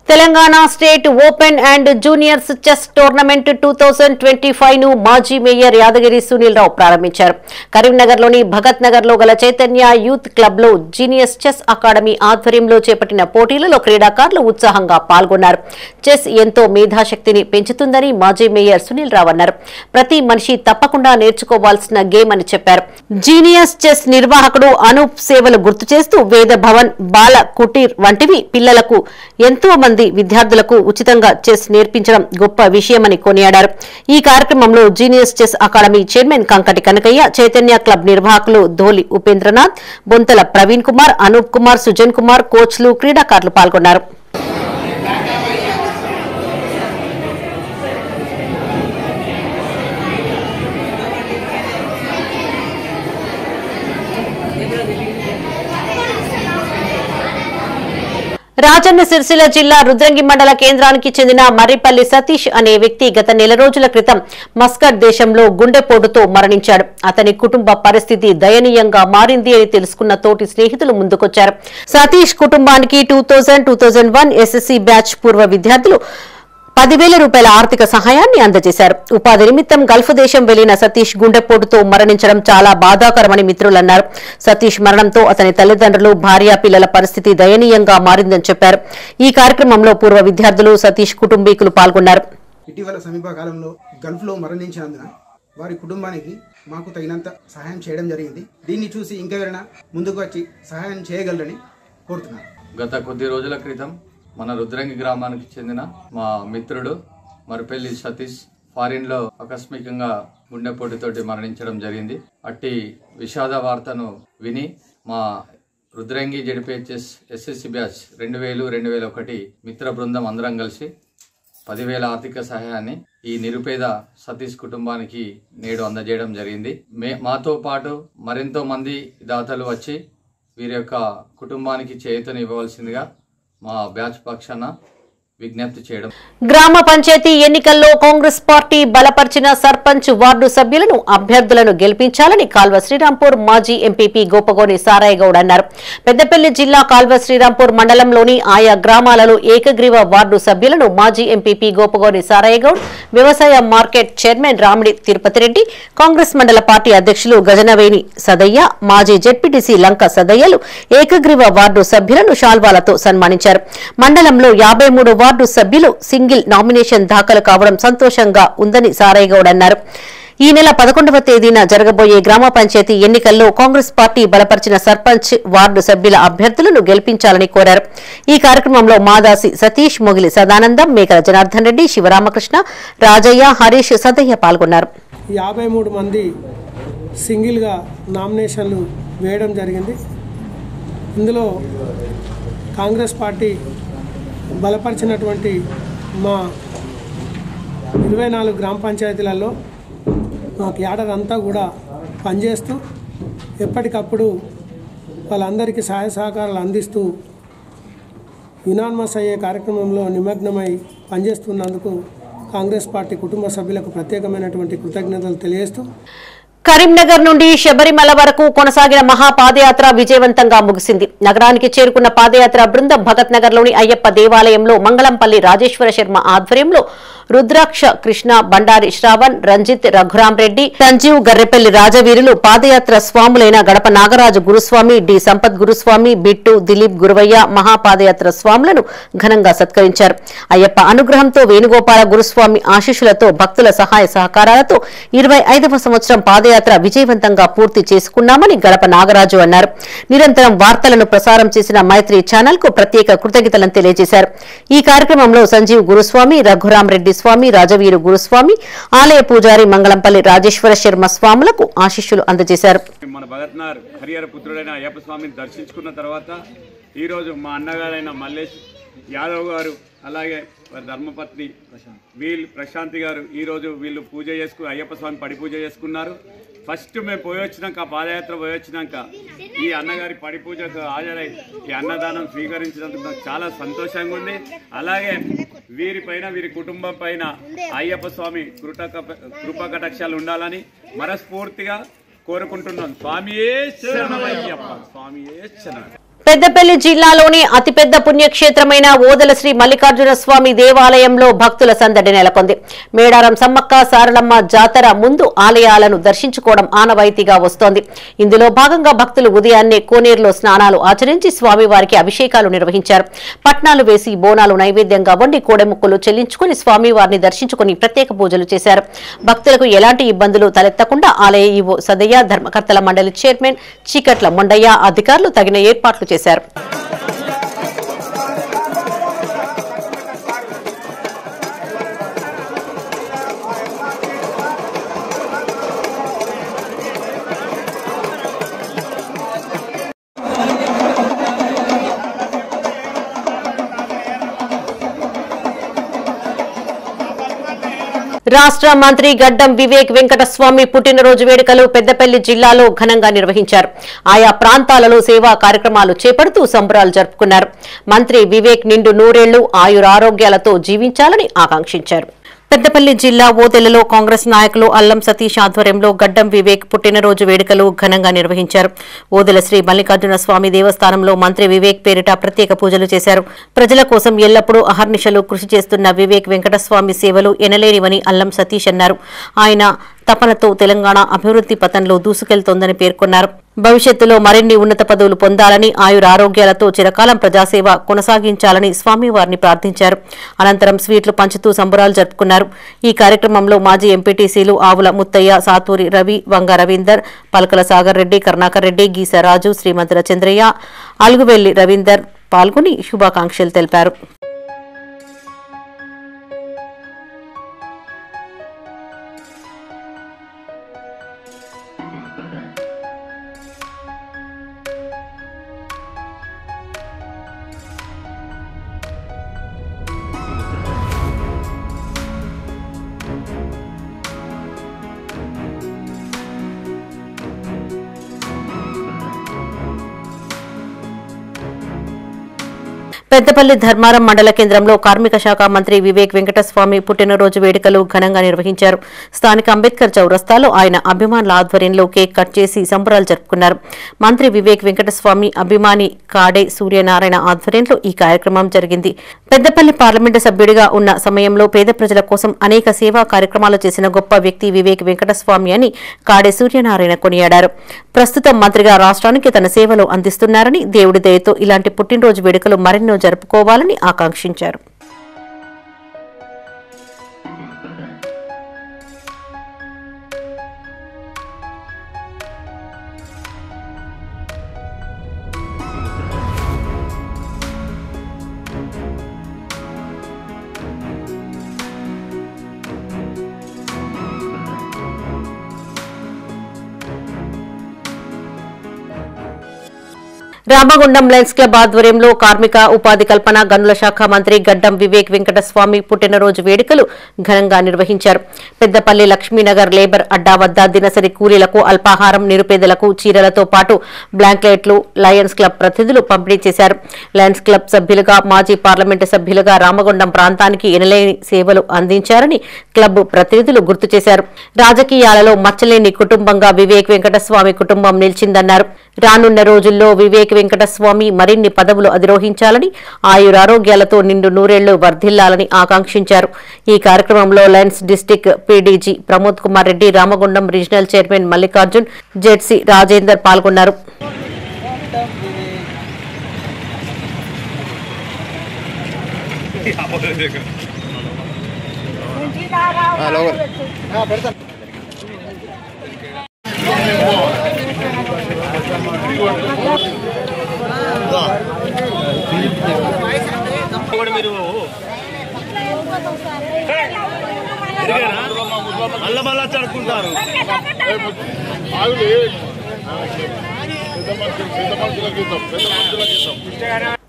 S1: Telangana state open and juniors chess tournament 2025 ను మాజీ మేయర్ యాదగిరి సునీల్ రావు ప్రారంభించారు. కరీంనగర్లోని భగత్ నగర్ లో గల చైతన్య యూత్ క్లబ్ లో జీనియస్ చెస్ అకాడమీ ఆధ్వర్యంలో చేపట్టిన పోటీలలో క్రీడాకారులు ఉత్సాహంగా పాల్గొన్నారు. చెస్ ఎంతో మేధాశక్తిని పెంచుతుందని మాజీ మేయర్ సునీల్ రావు అన్నారు. ప్రతి మనిషి తప్పకుండా నేర్చుకోవాల్సిన గేమ్ అని చెప్పారు. జీనియస్ చెస్ నిర్వాహకుడు అనూప్ సేవలు గుర్తు చేస్తూ వేద భవన్, బాల కుటీర్ వంటివి పిల్లలకు ఎంతో మంది విద్యార్థులకు ఉచితంగా చెస్ నేర్పించడం గొప్ప విషయమని కొనియాడారు. ఈ కార్యక్రమంలో genius chess academy chairman Kankati Kanakayya, Chaitanya club నిర్వాహకులు ధోలి ఉపేంద్రనాథ్, బొంతల ప్రవీణ్ కుమార్, అనూప్ కుమార్, సుజన్ కుమార్, కోచ్లు, క్రీడాకారులు పాల్గొన్నారు. రాజన్న సిరిసిల్ల జిల్లా రుద్రంగి మండల కేంద్రానికి చెందిన మర్రిపల్లి సతీష్ అనే వ్యక్తి గత నెల రోజుల క్రితం మస్కట్ దేశంలో గుండెపోటుతో మరణించాడు. అతని కుటుంబ పరిస్థితి దయనీయంగా మారింది అని తెలుసుకున్న తోటి స్నేహితులు ముందుకొచ్చారు. సతీష్ కుటుంబానికి 2000-2001 ఎస్ఎస్సీ బ్యాచ్ పూర్వ విద్యార్థులు 10,000 రూపాయల ఆర్థిక సహాయాన్ని అందజేశారు. ఉపాధి నిమిత్తం గల్ఫ్ దేశం వెళ్లిన సతీష్ గుండెపోటుతో మరణించడం చాలా బాధాకరమని మిత్రులన్నారు. సతీష్ మరణంతో అతని తల్లిదండ్రులు, భార్య, పిల్లల పరిస్థితి దయనీయంగా మారిందని చెప్పారు. ఈ కార్యక్రమంలో పూర్వ విద్యార్థులు, సతీష్ కుటుంబీకులు పాల్గొన్నారు.
S13: ఇటీవల సమీప కాలంలో గల్ఫ్లో మరణించినందున వారి కుటుంబానికి మాకు తగినంత సహాయం చేయడం జరిగింది. దీన్ని చూసి ఇంకెవరైనా ముందుకు వచ్చి సహాయం చేయగలరని కోరుతున్నాను.
S14: గత కొద్ది రోజుల క్రితం మన రుద్రంగి గ్రామానికి చెందిన మా మిత్రుడు మర్రిపల్లి సతీష్ ఫారిన్ లో ఆకస్మికంగా గుండెపోటుతోటి మరణించడం జరిగింది. అట్టి విషాద వార్తను విని మా రుద్రంగి జెడ్పీహెచ్ఎస్ ఎస్ఎస్సీ బ్యాచ్ 2000-2001 మిత్ర బృందం అందరం కలిసి 10,000 ఆర్థిక సహాయాన్ని ఈ నిరుపేద సతీష్ కుటుంబానికి నేడు అందజేయడం జరిగింది. మాతో పాటు మరెంతో మంది దాతలు వచ్చి వీరి యొక్క కుటుంబానికి చేయూతను ఇవ్వవలసిందిగా మా బ్యాచ్ పక్షాన విజ్ఞప్తి చేయడం.
S1: గ్రామ పంచాయతీ ఎన్నికల్లో కాంగ్రెస్ పార్టీ బలపరిచిన సర్పంచ్ వార్డు సభ్యులను, అభ్యర్థులను గెలిపించాలని కాల్వ శ్రీరాంపూర్ మాజీ ఎంపీపీ గోపగోని సారాయ్ గౌడ్ అన్నారు. పెద్దపల్లి జిల్లా కాల్వ శ్రీరాంపూర్ మండలంలోని ఆయా గ్రామాలలో ఏకగ్రీవ వార్డు సభ్యులను మాజీ ఎంపీపీ గోపగోని సారాయ్ గౌడ్, వ్యవసాయ మార్కెట్ చైర్మన్ రామిడి తిరుపతి రెడ్డి, కాంగ్రెస్ మండల పార్టీ అధ్యక్షులు గజనవేణి సదయ్య, మాజీ జెడ్పీటీసీ లంక సదయ్యలు ఏకగ్రీవ వార్డు సభ్యులను శాల్వాలతో సన్మానించారు. మండలంలో 53 వార్డు సభ్యులు సింగిల్ నామినేషన్ దాఖలు కావడం సంతోషంగా ఉందని సారాయ్ గౌడ్ అన్నారు. ఈ నెల 11వ తేదీన జరగబోయే గ్రామ పంచాయతీ ఎన్నికల్లో కాంగ్రెస్ పార్టీ బలపరిచిన సర్పంచ్, వార్డు సభ్యుల అభ్యర్థులను గెలిపించాలని కోరారు. ఈ కార్యక్రమంలో మాదాసి సతీష్, మొగిలి సదానందం, మేకల జనార్దన్ రెడ్డి, శివరామకృష్ణ, రాజయ్య, హరీష్, సదయ్య పాల్గొన్నారు.
S15: 53 మంది సింగిల్గా నామినేషన్లు వేయడం జరిగింది. ఇందులో కాంగ్రెస్ పార్టీ బలపరిచినటువంటి మా 24 గ్రామ పంచాయతీలలో మా క్యాడర్ అంతా కూడా పనిచేస్తూ ఎప్పటికప్పుడు వాళ్ళందరికీ సహాయ సహకారాలు అందిస్తూ యునానిమస్ అయ్యే కార్యక్రమంలో నిమగ్నమై పనిచేస్తున్నందుకు కాంగ్రెస్ పార్టీ కుటుంబ సభ్యులకు ప్రత్యేకమైనటువంటి కృతజ్ఞతలు తెలియజేస్తూ
S1: కరీంనగర్ నుండి శబరిమల వరకు కొనసాగిన మహాపాదయాత్ర విజయవంతంగా ముగిసింది. నగరానికి చేరుకున్న పాదయాత్ర బృందం భగత్ నగర్ లోని అయ్యప్ప దేవాలయంలో మంగళంపల్లి రాజేశ్వర శర్మ ఆధ్వర్యంలో రుద్రాక్ష కృష్ణ, బండారి శ్రావణ్, రంజిత్, రఘురాం రెడ్డి, సంజీవ్, గర్రెపల్లి రాజవీరులు, పాదయాత్ర స్వాములైన గడప నాగరాజు గురుస్వామి, డి సంపత్ గురుస్వామి, బిట్టు, దిలీప్ గురువయ్య మహాపాదయాత్ర స్వాములను ఘనంగా సత్కరించారు. అయ్యప్ప అనుగ్రహంతో, వేణుగోపాల గురుస్వామి ఆశీస్సులతో, భక్తుల సహాయ సహకారాలతో 25వ సంవత్సరం పాదయాత్ర విజయవంతంగా పూర్తి చేసుకున్నామని గడప నాగరాజు అన్నారు. నిరంతరం వార్తలను ప్రసారం చేసిన మైత్రి ఛానల్ కు ప్రత్యేక కృతజ్ఞతలను తెలియజేశారు. ఈ కార్యక్రమంలో సంజీవ్ గురుస్వామి, రఘురాం రెడ్డి స్వామి, రాజవీరు గురుస్వామి, ఆలయ పూజారి మంగళంపల్లి రాజేశ్వర శర్మ స్వాములకు ఆశీస్సులు అందజేశారు.
S16: మన భగత్నార్ హరిహర పుత్రుడైన అయ్యప్ప స్వామిని దర్శించుకున్న తర్వాత ఈరోజు మా అన్నగారైన మల్లేష్ యాదవ్ గారు, అలాగే వారి ధర్మపత్ని ప్రశాంతి గారు ఈరోజు వీళ్ళు పూజ చేసుకుని అయ్యప్ప స్వామి పడి పూజ చేసుకున్నారు. ఫస్ట్ మేము పోయొచ్చినాక, పాదయాత్ర పోయొచ్చినాక ఈ అన్నగారి పడి పూజకు హాజరై ఈ అన్నదానం స్వీకరించినందుకు నాకు చాలా సంతోషంగా ఉంది. అలాగే వీరిపైన, వీరి కుటుంబం పైన అయ్యప్ప స్వామి కృపకటాక్షాలు ఉండాలని మనస్ఫూర్తిగా కోరుకుంటున్నాను. స్వామియే శరణమయ్యప్ప, స్వామియే శరణం.
S1: పెద్దపల్లి జిల్లాలోని అతిపెద్ద పుణ్యక్షేత్రమైన ఓదల శ్రీ మల్లికార్జున స్వామి దేవాలయంలో భక్తుల సందడి నెలకొంది. మేడారం సమ్మక్క సారలమ్మ జాతర ముందు ఆలయాలను దర్శించుకోవడం ఆనవాయితీగా వస్తోంది. ఇందులో భాగంగా భక్తులు ఉదయాన్నే కోనేరులో స్నానాలు ఆచరించి స్వామివారికి అభిషేకాలు నిర్వహించారు. పట్నాలు వేసి బోనాలు నైవేద్యంగా వండి కోడెముక్కులు చెల్లించుకుని స్వామివారిని దర్శించుకుని ప్రత్యేక పూజలు చేశారు. భక్తులకు ఎలాంటి ఇబ్బందులు తలెత్తకుండా ఆలయ ఈవో సదయ్య, ధర్మకర్తల మండలి చైర్మన్ చీకట్ల మొండయ్య అధికారులు తగిన ఏర్పాట్లు చేశారు. రాష్ట్ర మంత్రి గడ్డం వివేక్ వెంకటస్వామి పుట్టినరోజు వేడుకలు పెద్దపల్లి జిల్లాలో ఘనంగా నిర్వహించారు. ఆయా ప్రాంతాలలో సేవా కార్యక్రమాలు చేపడుతూ సంబరాలు జరుపుకున్నారు. మంత్రి వివేక్ నిండు నూరేళ్లు ఆయురారోగ్యాలతో జీవించాలని ఆకాంక్షించారు. పెద్దపల్లి జిల్లా ఓదెలలో కాంగ్రెస్ నాయకులు అల్లం సతీష్ ఆధ్వర్యంలో గడ్డం వివేక్ పుట్టినరోజు వేడుకలు ఘనంగా నిర్వహించారు. ఓదెల శ్రీ మల్లికార్జున స్వామి దేవస్థానంలో మంత్రి వివేక్ పేరిట ప్రత్యేక పూజలు చేశారు. ప్రజల కోసం ఎల్లప్పుడూ అహర్నిశలు కృషి చేస్తున్న వివేక్ వెంకటస్వామి సేవలు ఎనలేనివని అల్లం సతీష్ అన్నారు. ఆయన తపనతో తెలంగాణ అభివృద్ధి పథంలో దూసుకెళ్తోందని పేర్కొన్నారు. భవిష్యత్తులో మరిన్ని ఉన్నత పదవులు పొందాలని, ఆయురారోగ్యాలతో చిరకాలం ప్రజాసేవ కొనసాగించాలని స్వామివారిని ప్రార్థించారు. అనంతరం స్వీట్లు పంచుతూ సంబరాలు జరుపుకున్నారు. ఈ కార్యక్రమంలో మాజీ ఎంపీటీసీలు ఆవుల ముత్తయ్య, సాతూరి రవి, వంగ రవీందర్, పలకల సాగర్ రెడ్డి, కరుణాకర్ రెడ్డి, గీసరాజు, శ్రీమంతుల చంద్రయ్య, అలుగువెల్లి రవీందర్ పాల్గొని శుభాకాంక్షలు తెలిపారు. పెద్దపల్లి ధర్మారం మండల కేంద్రంలో కార్మిక శాఖ మంత్రి వివేక్ వెంకటస్వామి పుట్టినరోజు వేడుకలు ఘనంగా నిర్వహించారు. స్థానిక అంబేద్కర్ చౌరస్తాలో ఆయన అభిమానుల ఆధ్వర్యంలో కేక్ కట్ చేసి సంబరాలు జరుపుకున్నారు. మంత్రి వివేక్ వెంకటస్వామి అభిమాని కాడే సూర్యనారాయణ ఆధ్వర్యంలో ఈ కార్యక్రమం జరిగింది. పెద్దపల్లి పార్లమెంటు సభ్యుడిగా ఉన్న సమయంలో పేద ప్రజల కోసం అనేక సేవా కార్యక్రమాలు చేసిన గొప్ప వ్యక్తి వివేక్ వెంకటస్వామి అని కాడే సూర్యనారాయణ కొనియాడారు. ప్రస్తుతం మంత్రిగా రాష్ట్రానికి తన సేవలు అందిస్తున్నారని, దేవుడి దయతో ఇలాంటి పుట్టినరోజు వేడుకలు మరెన్నో జరుపుకోవాలని ఆకాంక్షించారు. రామగుండం లయన్స్ క్లబ్ ఆధ్వర్యంలో కార్మిక ఉపాధి కల్పన గనుల శాఖ మంత్రి గడ్డం వివేక్ వెంకటస్వామి పుట్టినరోజు వేడుకలు ఘనంగా నిర్వహించారు. పెద్దపల్లి లక్ష్మీనగర్ లేబర్ అడ్డా వద్ద దినసరి కూలీలకు అల్పాహారం, నిరుపేదలకు చీరలతో పాటు బ్లాంకెట్లు లయన్స్ క్లబ్ ప్రతినిధులు పంపిణీ చేశారు. లయన్స్ క్లబ్ సభ్యులుగా, మాజీ పార్లమెంటు సభ్యులుగా రామగుండం ప్రాంతానికి ఎనలేని సేవలు అందించారని క్లబ్ ప్రతినిధులు గుర్తు చేశారు. రాజకీయాలలో మచ్చలేని కుటుంబంగా వివేక్ వెంకటస్వామి కుటుంబం నిలిచిందన్నారు. రానున్న రోజుల్లో వివేక్ వెంకటస్వామి మరిన్ని పదవులు అధిరోహించాలని, ఆయురారోగ్యాలతో నిండు నూరేళ్లు వర్ధిల్లాలని ఆకాంక్షించారు. ఈ కార్యక్రమంలో Lions district PDG Pramod Kumar Reddy, Ramagundam regional chairman Mallikarjun, ZC Rajender పాల్గొన్నారు.
S7: మళ్ళా చడుకుంటారు.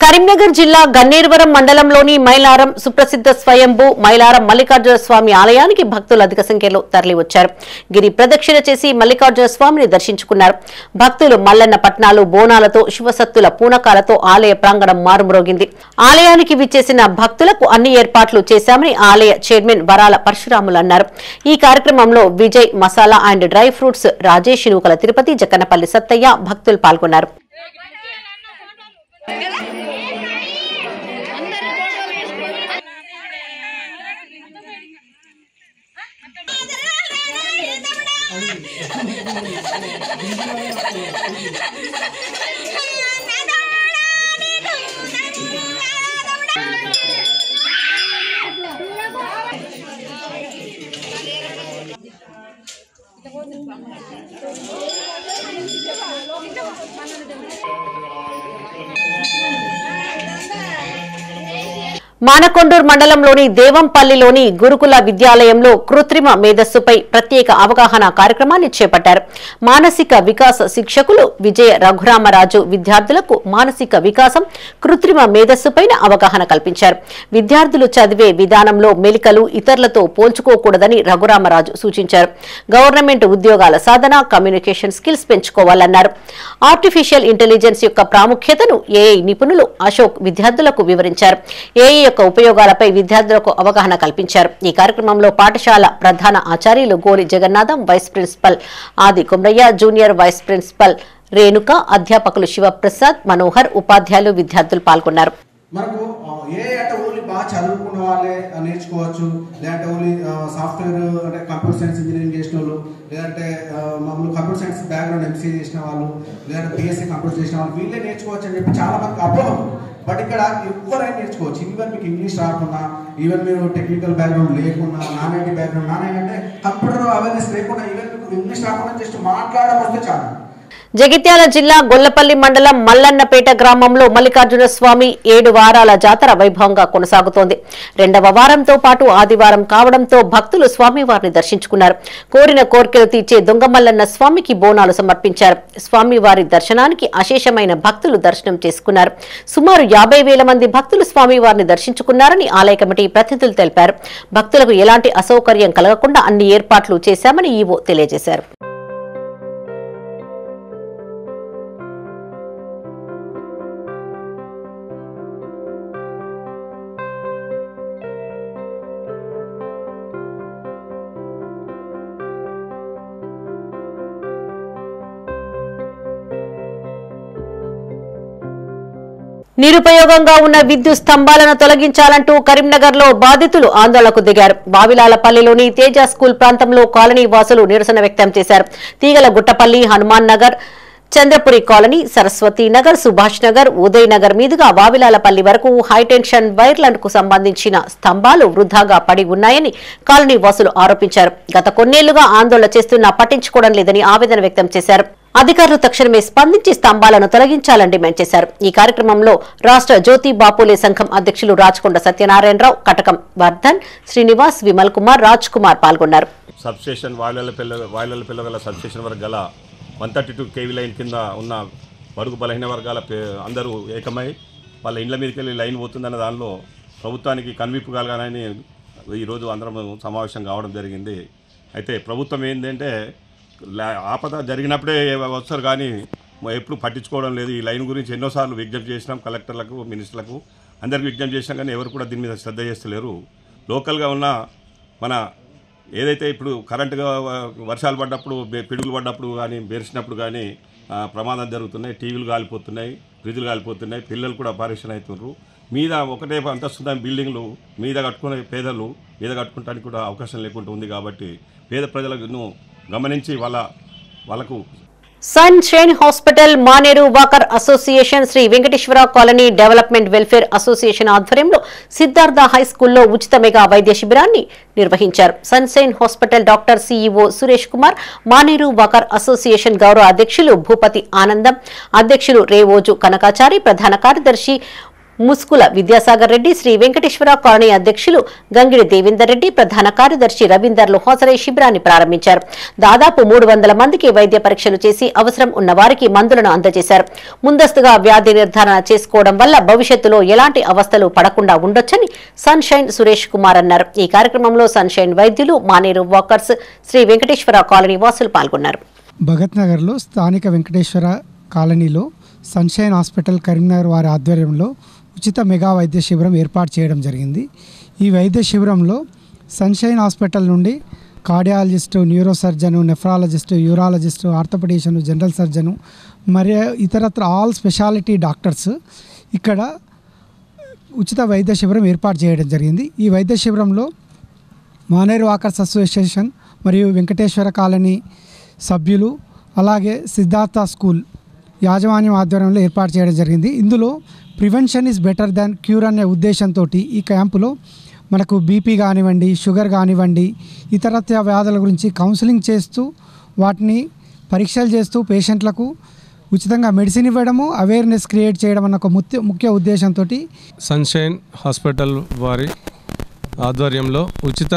S1: కరీంనగర్ జిల్లా గన్నేరువరం మండలంలోని మైలారం సుప్రసిద్ధ స్వయంభూ మైలారం మల్లికార్జున స్వామి ఆలయానికి భక్తులు అధిక సంఖ్యలో తరలివచ్చారు. గిరి ప్రదక్షిణ చేసి మల్లికార్జున స్వామిని దర్శించుకున్నారు. భక్తులు మల్లన్న పట్నాలు, బోనాలతో, శివసత్తుల పూనకాలతో ఆలయ ప్రాంగణం మారుమ్రోగింది. ఆలయానికి విచ్చేసిన భక్తులకు అన్ని ఏర్పాట్లు చేశామని ఆలయ చైర్మన్ వరాల పరశురాములు అన్నారు. ఈ కార్యక్రమంలో Vijay, masala and dry fruits, Rajesh, Nukala Tirupati, Jakkanapalli Sattaiah భక్తులు పాల్గొన్నారు. మానకొండూరు మండలంలోని దేవంపల్లిలోని గురుకుల విద్యాలయంలో కృత్రిమ మేధస్సుపై ప్రత్యేక అవగాహన కార్యక్రమాన్ని చేపట్టారు. మానసిక వికాస శిక్షకులు విజయ రఘురామరాజు విద్యార్థులకు మానసిక వికాసం, కృత్రిమ మేధస్సుపైన అవగాహన కల్పించారు. విద్యార్థులు చదివే విధానంలో మెలికలు ఇతరులతో పోల్చుకోకూడదని రఘురామరాజు సూచించారు. గవర్నమెంట్ ఉద్యోగాల సాధన, కమ్యూనికేషన్ స్కిల్స్ పెంచుకోవాలన్నారు. ఆర్టిఫిషియల్ ఇంటెలిజెన్స్ యొక్క ప్రాముఖ్యతను ఏఐ నిపుణులు అశోక్ విద్యార్థులకు వివరించారు. ఏఐ యొక్క ఉపయోగాలపై విద్యార్థులకు అవగాహన కల్పించారు. ఈ కార్యక్రమంలో పాఠశాల ప్రధాన ఆచార్యులు గోలి Jagannatham, vice principal Adi Kumrayya, junior vice principal Renuka, అధ్యాపకులు శివప్రసాద్, మనోహర్, ఉపాధ్యాయులు, విద్యార్థులు పాల్గొన్నారు.
S17: మనకు ఏ అంటే ఓన్లీ బాగా చదువుకున్న వాళ్ళే నేర్చుకోవచ్చు, లేదంటే ఓన్లీ సాఫ్ట్వేర్ అంటే కంప్యూటర్ సైన్స్ ఇంజనీరింగ్ చేసిన వాళ్ళు, లేదంటే మామూలు కంప్యూటర్ సైన్స్ బ్యాక్గ్రౌండ్ ఎంసీ చేసిన వాళ్ళు, లేదంటే బీఎస్సీ కంప్యూటర్ చేసిన వాళ్ళు వీళ్ళే నేర్చుకోవచ్చు అని చెప్పి చాలా మందికి అపోహ. బట్ ఇక్కడ ఎవరైనా నేర్చుకోవచ్చు. ఈవెన్ మీకు ఇంగ్లీష్ రాకున్నా, ఈవెన్ మీరు టెక్నికల్ బ్యాక్గ్రౌండ్ లేకున్నా, non IT background, non IT అంటే కంప్యూటర్ అవేర్నెస్ లేకుండా, ఈవెన్ మీకు ఇంగ్లీష్ రాకుండా జస్ట్ మాట్లాడడం వస్తే చాలు.
S1: జగిత్యాల జిల్లా గొల్లపల్లి మండలం మల్లన్నపేట గ్రామంలో మల్లికార్జున స్వామి 7 వారాల జాతర వైభవంగా కొనసాగుతోంది. 2వ వారంతో పాటు ఆదివారం కావడంతో భక్తులు స్వామివారిని దర్శించుకున్నారు. కోరిన కోర్కెలు తీర్చే దొంగమల్లన్న స్వామికి బోనాలు సమర్పించారు. స్వామివారి దర్శనానికి అశేషమైన భక్తులు దర్శనం చేసుకున్నారు. సుమారు 50,000 మంది భక్తులు స్వామివారిని దర్శించుకున్నారని ఆలయ కమిటీ ప్రతినిధులు తెలిపారు. భక్తులకు ఎలాంటి అసౌకర్యం కలగకుండా అన్ని ఏర్పాట్లు చేశామని ఈవో తెలియజేశారు. నిరుపయోగంగా ఉన్న విద్యుత్ స్తంభాలను తొలగించాలంటూ కరీంనగర్లో బాధితులు ఆందోళనకు దిగారు. బావిలాలపల్లిలోని తేజ స్కూల్ ప్రాంతంలో కాలనీ వాసులు నిరసన వ్యక్తం చేశారు. తీగల గుట్టపల్లి, హనుమాన్ నగర్, చంద్రపురి కాలనీ, సరస్వతి నగర్, సుభాష్ నగర్, ఉదయ్ నగర్ మీదుగా వావిలాలపల్లి వరకు హైటెన్షన్ వైర్లకు సంబంధించిన స్తంభాలు వృధాగా పడి ఉన్నాయని కాలనీ వాసులు ఆరోపించారు. గత కొన్నేళ్లుగా ఆందోళన చేస్తున్నా పట్టించుకోవడం లేదని ఆవేదన వ్యక్తం చేశారు. అధికారులు తక్షణమే స్పందించి స్తంభాలను తొలగించాలని డిమాండ్ చేశారు. ఈ కార్యక్రమంలో రాష్ట్ర జ్యోతి బాపులే సంఘం అధ్యక్షులు రాచకొండ సత్యనారాయణరావు, కటకం వర్ధన్, శ్రీనివాస్, విమల్ కుమార్, రాజ్ కుమార్ పాల్గొన్నారు.
S18: సబ్స్టేషన్ వాయిలపల్లి గల సబ్స్టేషన్ వరకు గల 132 kV లైన్ కింద ఉన్న బడుగు బలహీన వర్గాల అందరూ ఏకమై వాళ్ళ ఇండ్ల మీదకి వెళ్ళి లైన్ పోతుందన్న దానిలో ప్రభుత్వానికి కనువిప్పు కలగాలని ఈరోజు అందరం సమావేశం కావడం జరిగింది. అయితే ప్రభుత్వం ఏంటంటే ఆపద జరిగినప్పుడే వస్తారు కానీ ఎప్పుడు పట్టించుకోవడం లేదు. ఈ లైన్ గురించి ఎన్నోసార్లు విజ్ఞప్తి చేసినాం, కలెక్టర్లకు, మినిస్టర్లకు అందరికీ విజ్ఞప్తి చేసినాం కానీ ఎవరు కూడా దీని మీద శ్రద్ధ చేస్తలేరు. లోకల్గా ఉన్న మన ఏదైతే ఇప్పుడు కరెంటుగా వర్షాలు పడ్డప్పుడు, పిడుగులు పడ్డప్పుడు కానీ, బెరిసినప్పుడు కానీ ప్రమాదం జరుగుతున్నాయి. టీవీలు కాలిపోతున్నాయి, ఫ్రిడ్జ్లు కాలిపోతున్నాయి, పిల్లలు కూడా ఆపరేషన్ అవుతున్నారు. మీద ఒకటే అంతస్తున్న బిల్డింగ్లు మీద కట్టుకునే పేదలు మీద కట్టుకోవడానికి కూడా అవకాశం లేకుండా ఉంది. కాబట్టి పేద ప్రజలను గమనించి వాళ్ళకు
S1: sunshine hospital, Maneru walker association, Sri Venkateswara colony development welfare association ఆధ్వర్యంలో సిద్ధార్థ హైస్కూల్లో ఉచిత మెగా వైద్య శిబిరాన్ని నిర్వహించారు. Sunshine hospital doctor CEO Suresh Kumar, Maneru walker association గౌరవ అధ్యక్షులు భూపతి ఆనందం, అధ్యక్షులు రేవోజు కనకాచారి, ప్రధాన కార్యదర్శి ముస్కుల విద్యాసాగర్ రెడ్డి, శ్రీ వెంకటేశ్వర కాలనీ అధ్యక్షులు గంగిడి దేవేందర్ రెడ్డి, ప్రధాన కార్యదర్శి రవీందర్లు హాజరై శిబిరాన్ని ప్రారంభించారు. దాదాపు 300 మందికి వైద్య పరీక్షలు చేసి అవసరం ఉన్న వారికి మందులను అందజేశారు. ముందస్తుగా వ్యాధి నిర్ధారణ చేసుకోవడం వల్ల భవిష్యత్తులో ఎలాంటి అవస్థలు పడకుండా ఉండొచ్చని సన్ షైన్ సురేష్ కుమార్ అన్నారు. ఈ కార్యక్రమంలో సన్ షైన్ వైద్యులు, మానేరు వాకర్స్, శ్రీ వెంకటేశ్వర కాలనీ వాసులు పాల్గొన్నారు.
S19: భగత్ నగర్లో స్థానిక వెంకటేశ్వర కాలనీలో సన్షైన్ హాస్పిటల్ కరీంనగర్ వారి ఆధ్వర్యంలో ఉచిత మెగా వైద్య శిబిరం ఏర్పాటు చేయడం జరిగింది. ఈ వైద్య శిబిరంలో సన్షైన్ హాస్పిటల్ నుండి cardiologist, neurosurgeon, nephrologist, urologist, orthopaedician, general surgeon మరియు ఇతరత్ర ఆల్ స్పెషాలిటీ డాక్టర్స్ ఇక్కడ ఉచిత వైద్య శిబిరం ఏర్పాటు చేయడం జరిగింది. ఈ వైద్య శిబిరంలో మానేరు వాకర్స్ అసోసియేషన్ మరియు వెంకటేశ్వర కాలనీ సభ్యులు, అలాగే సిద్ధార్థ స్కూల్ యాజమాన్యం ఆధ్వర్యంలో ఏర్పాటు చేయడం జరిగింది. ఇందులో prevention is better than cure అనే ఉద్దేశంతో ఈ క్యాంపులో మనకు బీపీ కానివ్వండి, షుగర్ కానివ్వండి, ఇతరత్ర వ్యాధుల గురించి కౌన్సిలింగ్ చేస్తూ వాటిని పరీక్షలు చేస్తూ పేషెంట్లకు ఉచితంగా మెడిసిన్ ఇవ్వడము, అవేర్నెస్ క్రియేట్ చేయడం అన్న ఒక ముఖ్య ఉద్దేశంతో
S20: సన్షైన్ హాస్పిటల్ వారి ఆధ్వర్యంలో ఉచిత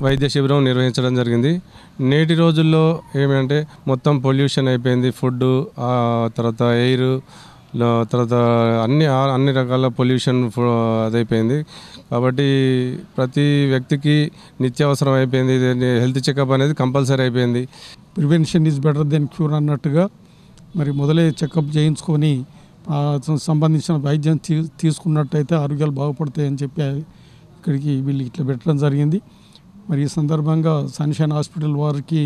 S20: వైద్య శిబిరం నిర్వహించడం జరిగింది. నేటి రోజుల్లో ఏమంటే మొత్తం పొల్యూషన్ అయిపోయింది, ఫుడ్, తర్వాత ఎయిర్, తర్వాత అన్ని రకాల పొల్యూషన్ అదైపోయింది. కాబట్టి ప్రతి వ్యక్తికి నిత్యావసరం అయిపోయింది. హెల్త్ చెకప్ అనేది కంపల్సరీ అయిపోయింది.
S21: Prevention is better than cure అన్నట్టుగా మరి మొదలే చెకప్ చేయించుకొని సంబంధించిన వైద్యం తీసుకున్నట్టయితే ఆరోగ్యాలు బాగుపడతాయని చెప్పి ఇక్కడికి వీళ్ళు ఇట్లా పెట్టడం జరిగింది. మరి ఈ సందర్భంగా సన్షైన్ హాస్పిటల్ వారికి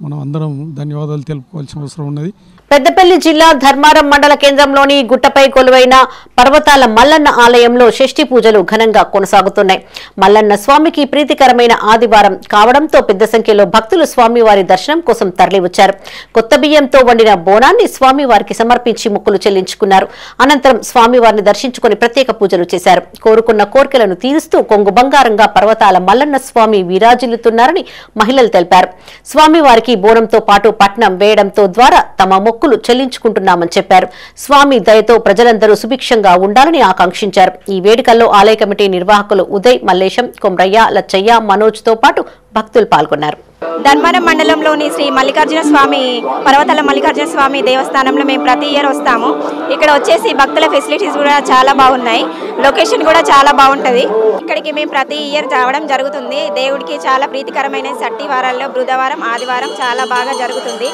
S21: మనం అందరం ధన్యవాదాలు తెలుపుకోవాల్సిన అవసరం ఉన్నది.
S1: పెద్దపల్లి జిల్లా ధర్మారం మండల కేంద్రంలోని గుట్టపై కొలువైన పర్వతాల మల్లన్న ఆలయంలో షష్ఠి పూజలు ఘనంగా కొనసాగుతున్నాయి. మల్లన్న స్వామికి ప్రీతికరమైన ఆదివారం కావడంతో పెద్ద సంఖ్యలో భక్తులు స్వామివారి దర్శనం కోసం తరలివచ్చారు. కొత్త బియ్యంతో వండిన బోనాన్ని స్వామివారికి సమర్పించి మొక్కులు చెల్లించుకున్నారు. అనంతరం స్వామివారిని దర్శించుకుని ప్రత్యేక పూజలు చేశారు. కోరుకున్న కోరికలను తీరుస్తూ కొంగు బంగారంగా పర్వతాల మల్లన్న స్వామి విరాజిల్లుతున్నారని మహిళలు తెలిపారు. స్వామివారికి బోనంతో పాటు పట్నం వేయడంతో ద్వారా తమ మొక్కులు చెల్లించుకుంటున్నామని చెప్పారు. స్వామి దయతో ప్రజలందరూ సుభిక్షంగా ఉండాలని ఆకాంక్షించారు. ఈ వేడుకల్లో ఆలయ కమిటీ నిర్వాహకులు ఉదయ్, మల్లేశం, కొమ్రయ్య, లచ్చయ్య, మనోజ్ తో పాటు భక్తులు పాల్గొన్నారు.
S22: ధర్మారం మండలంలోని శ్రీ మల్లికార్జున స్వామి పర్వతాల మల్లికార్జున స్వామి దేవస్థానంలో మేము ప్రతి ఇయర్ వస్తాము. ఇక్కడ వచ్చేసి భక్తుల ఫెసిలిటీస్ కూడా చాలా బాగున్నాయి. లొకేషన్ కూడా చాలా బాగుంటుంది. ఇక్కడికి మేము ప్రతి ఇయర్ రావడం జరుగుతుంది. దేవుడికి చాలా ప్రీతికరమైన సట్టి వారాల్లో బుధవారం, ఆదివారం చాలా బాగా జరుగుతుంది.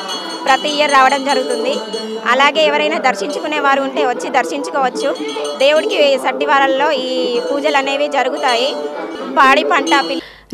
S22: ప్రతి ఇయర్ రావడం జరుగుతుంది. అలాగే ఎవరైనా దర్శించుకునే వారు ఉంటే వచ్చి దర్శించుకోవచ్చు. దేవుడికి సట్టి వారాల్లో ఈ పూజలు అనేవి జరుగుతాయి. పాడి పంట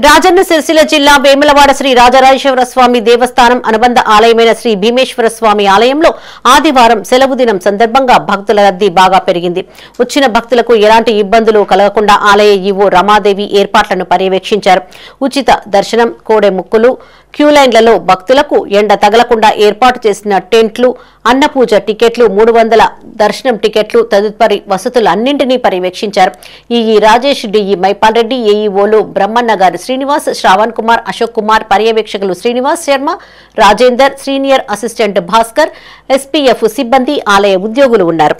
S1: రాజన్న సిరిసిల్ల జిల్లా వేములవాడ శ్రీ రాజరాజేశ్వర స్వామి దేవస్థానం అనుబంధ ఆలయమైన శ్రీ భీమేశ్వర స్వామి ఆలయంలో ఆదివారం సెలవు దినం సందర్భంగా భక్తుల రద్దీ బాగా పెరిగింది. వచ్చిన భక్తులకు ఎలాంటి ఇబ్బందులు కలగకుండా ఆలయ ఈవో రమాదేవి ఏర్పాట్లను పర్యవేక్షించారు. ఉచిత దర్శనం, కోడె ముక్కులు, క్యూలైన్లలో భక్తులకు ఎండ తగలకుండా ఏర్పాటు చేసిన టెంట్లు, అన్నపూజ టికెట్లు, 300 దర్శనం టికెట్లు తదుపరి వసతులన్నింటినీ పర్యవేక్షించారు. ఈఈ రాజేష్, డిఈ మైపాల్ రెడ్డి, ఏఈఓలు బ్రహ్మన్న గారి శ్రీనివాస్, శ్రావణ్ కుమార్, అశోక్ కుమార్, పర్యవేక్షకులు Srinivas Sharma, Rajender, senior assistant Bhaskar, SPF సిబ్బంది, ఆలయ ఉద్యోగులు ఉన్నారు.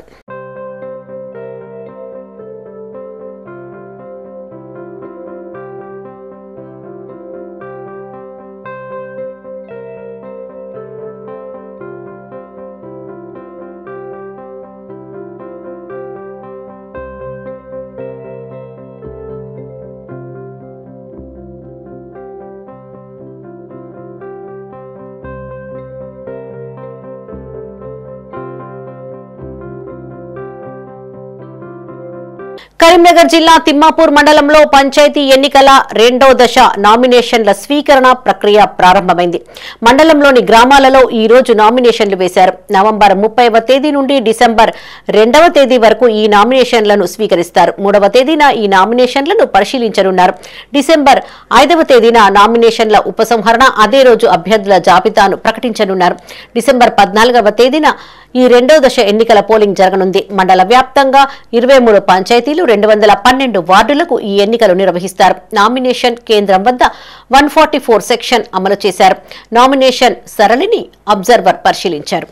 S1: కరీంనగర్ జిల్లా తిమ్మాపూర్ మండలంలో పంచాయతీ ఎన్నికల 2వ దశ నామినేషన్ల స్వీకరణ ప్రక్రియ ప్రారంభమైంది. మండలంలోని గ్రామాలలో ఈ రోజు నామినేషన్లు వేశారు. నవంబర్ 30వ తేదీ నుండి డిసెంబర్ 2వ తేదీ వరకు ఈ నామినేషన్లను స్వీకరిస్తారు. 3వ తేదీన ఈ నామినేషన్లను పరిశీలించనున్నారు. డిసెంబర్ 5వ తేదీన నామినేషన్ల ఉపసంహరణ, అదే రోజు అభ్యర్థుల జాబితాను ప్రకటించనున్నారు. డిసెంబర్ 14వ తేదీన ఈ 2వ దశ ఎన్నికల పోలింగ్ జరగనుంది. మండల వ్యాప్తంగా 23 పంచాయతీలు, 212 వార్డులకు ఈ ఎన్నికలు నిర్వహిస్తారు. నామినేషన్ కేంద్రం వద్ద 144 సెక్షన్ అమలు చేశారు. నామినేషన్ సరళిని అబ్జర్వర్ పరిశీలించారు.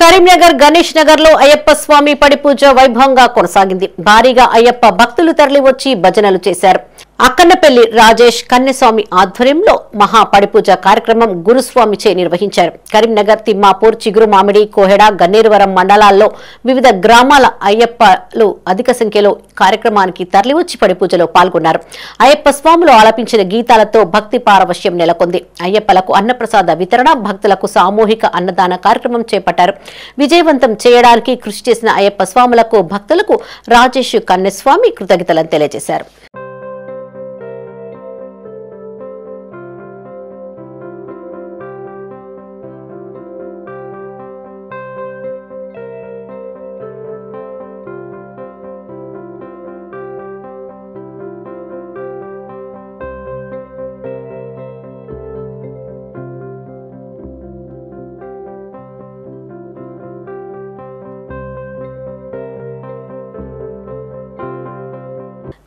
S1: కరీంనగర్ గణేష్ నగర్ లో అయ్యప్ప స్వామి పడి పూజ వైభవంగా కొనసాగింది. భారీగా అయ్యప్ప భక్తులు తరలివచ్చి భజనలు చేశారు. అక్కన్నపల్లి రాజేష్ కన్యస్వామి ఆధ్వర్యంలో మహాపడిపూజ కార్యక్రమం గురుస్వామిచే నిర్వహించారు. కరీంనగర్, తిమ్మాపూర్, చిగురు మామిడి, కోహెడ, గన్నేరువరం మండలాల్లో వివిధ గ్రామాల అయ్యప్పలు అధిక సంఖ్యలో కార్యక్రమానికి తరలివచ్చి పడిపూజలో పాల్గొన్నారు. అయ్యప్ప స్వాములు ఆలపించిన గీతాలతో భక్తి పారవశ్యం నెలకొంది. అయ్యప్పలకు అన్నప్రసాద వితరణ, భక్తులకు సామూహిక అన్నదాన కార్యక్రమం చేపట్టారు. విజయవంతం చేయడానికి కృషి చేసిన అయ్యప్ప స్వాములకు, భక్తులకు రాజేష్ కన్యస్వామి కృతజ్ఞతలను తెలియజేశారు.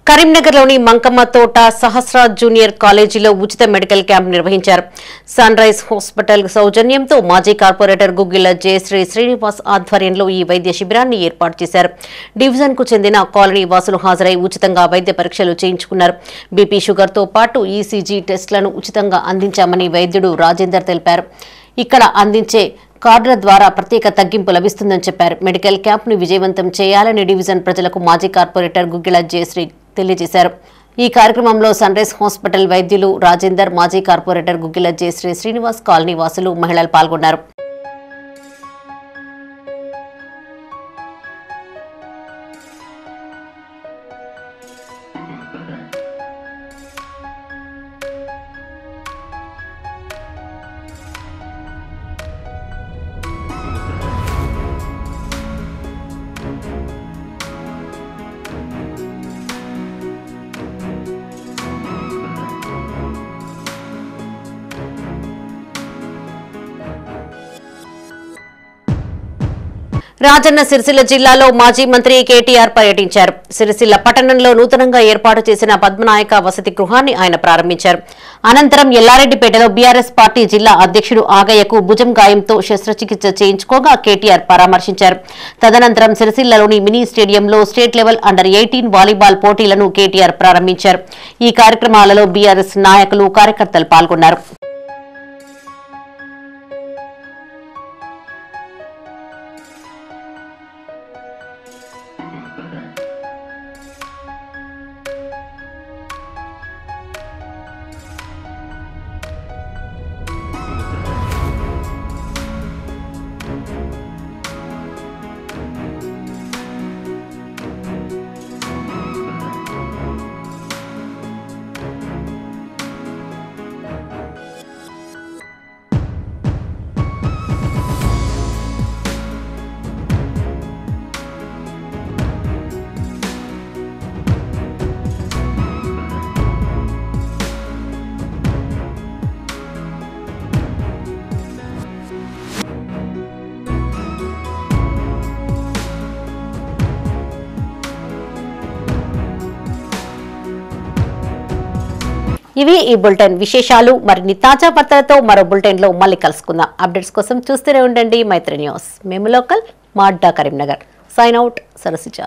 S1: కరీంనగర్లోని మంకమ్మ తోట సహస్రాజ్ జూనియర్ కాలేజీలో ఉచిత మెడికల్ క్యాంప్ నిర్వహించారు. సన్ రైజ్ హాస్పిటల్ సౌజన్యంతో మాజీ కార్పొరేటర్ గుగ్గిళ్ల జయశ్రీ శ్రీనివాస్ ఆధ్వర్యంలో ఈ వైద్య శిబిరాన్ని ఏర్పాటు చేశారు. డివిజన్ కు చెందిన కాలనీ వాసులు హాజరై ఉచితంగా వైద్య పరీక్షలు చేయించుకున్నారు. బీపీ, షుగర్తో పాటు ఈసీజీ టెస్టులను ఉచితంగా అందించామని వైద్యుడు రాజేందర్ తెలిపారు. ఇక్కడ అందించే కార్డుల ద్వారా ప్రత్యేక తగ్గింపు లభిస్తుందని చెప్పారు. మెడికల్ క్యాంప్ ను విజయవంతం చేయాలని డివిజన్ ప్రజలకు మాజీ కార్పొరేటర్ గుగ్గిళ్ల జయశ్రీ తెలియజేశారు. ఈ కార్యక్రమంలో సన్ రైజ్ హాస్పిటల్ వైద్యులు రాజేందర్, మాజీ కార్పొరేటర్ గుగ్గిళ్ల జయశ్రీ శ్రీనివాస్, కాలనీ వాసులు, మహిళలు పాల్గొన్నారు. రాజన్న సిరిసిల్ల జిల్లాలో మాజీ మంత్రి కేటీఆర్ పర్యటించారు. సిరిసిల్ల పట్టణంలో నూతనంగా ఏర్పాటు చేసిన పద్మనాయక వసతి గృహాన్ని ఆయన ప్రారంభించారు. అనంతరం ఎల్లారెడ్డిపేటలో బీఆర్ఎస్ పార్టీ జిల్లా అధ్యక్షుడు ఆగయ్యకు భుజం గాయంతో శస్త్రచికిత్స చేయించుకోగా కేటీఆర్ పరామర్శించారు. తదనంతరం సిరిసిల్లలోని మినీ స్టేడియంలో స్టేట్ లెవెల్ అండర్ 18 వాలీబాల్ పోటీలను కేటీఆర్ ప్రారంభించారు. ఈ కార్యక్రమాలలో బీఆర్ఎస్ నాయకులు, కార్యకర్తలు పాల్గొన్నారు. ఇవి ఈ బులెటిన్ విశేషాలు. మరిన్ని తాజా వార్తలతో మరో బులెటిన్ లో మళ్ళీ కలుసుకుందాం. అప్డేట్స్ కోసం చూస్తూనే ఉండండి మైత్రి న్యూస్. మేము లోకల్, మా అడ్డా కరీంనగర్. Sign out, Sarasija.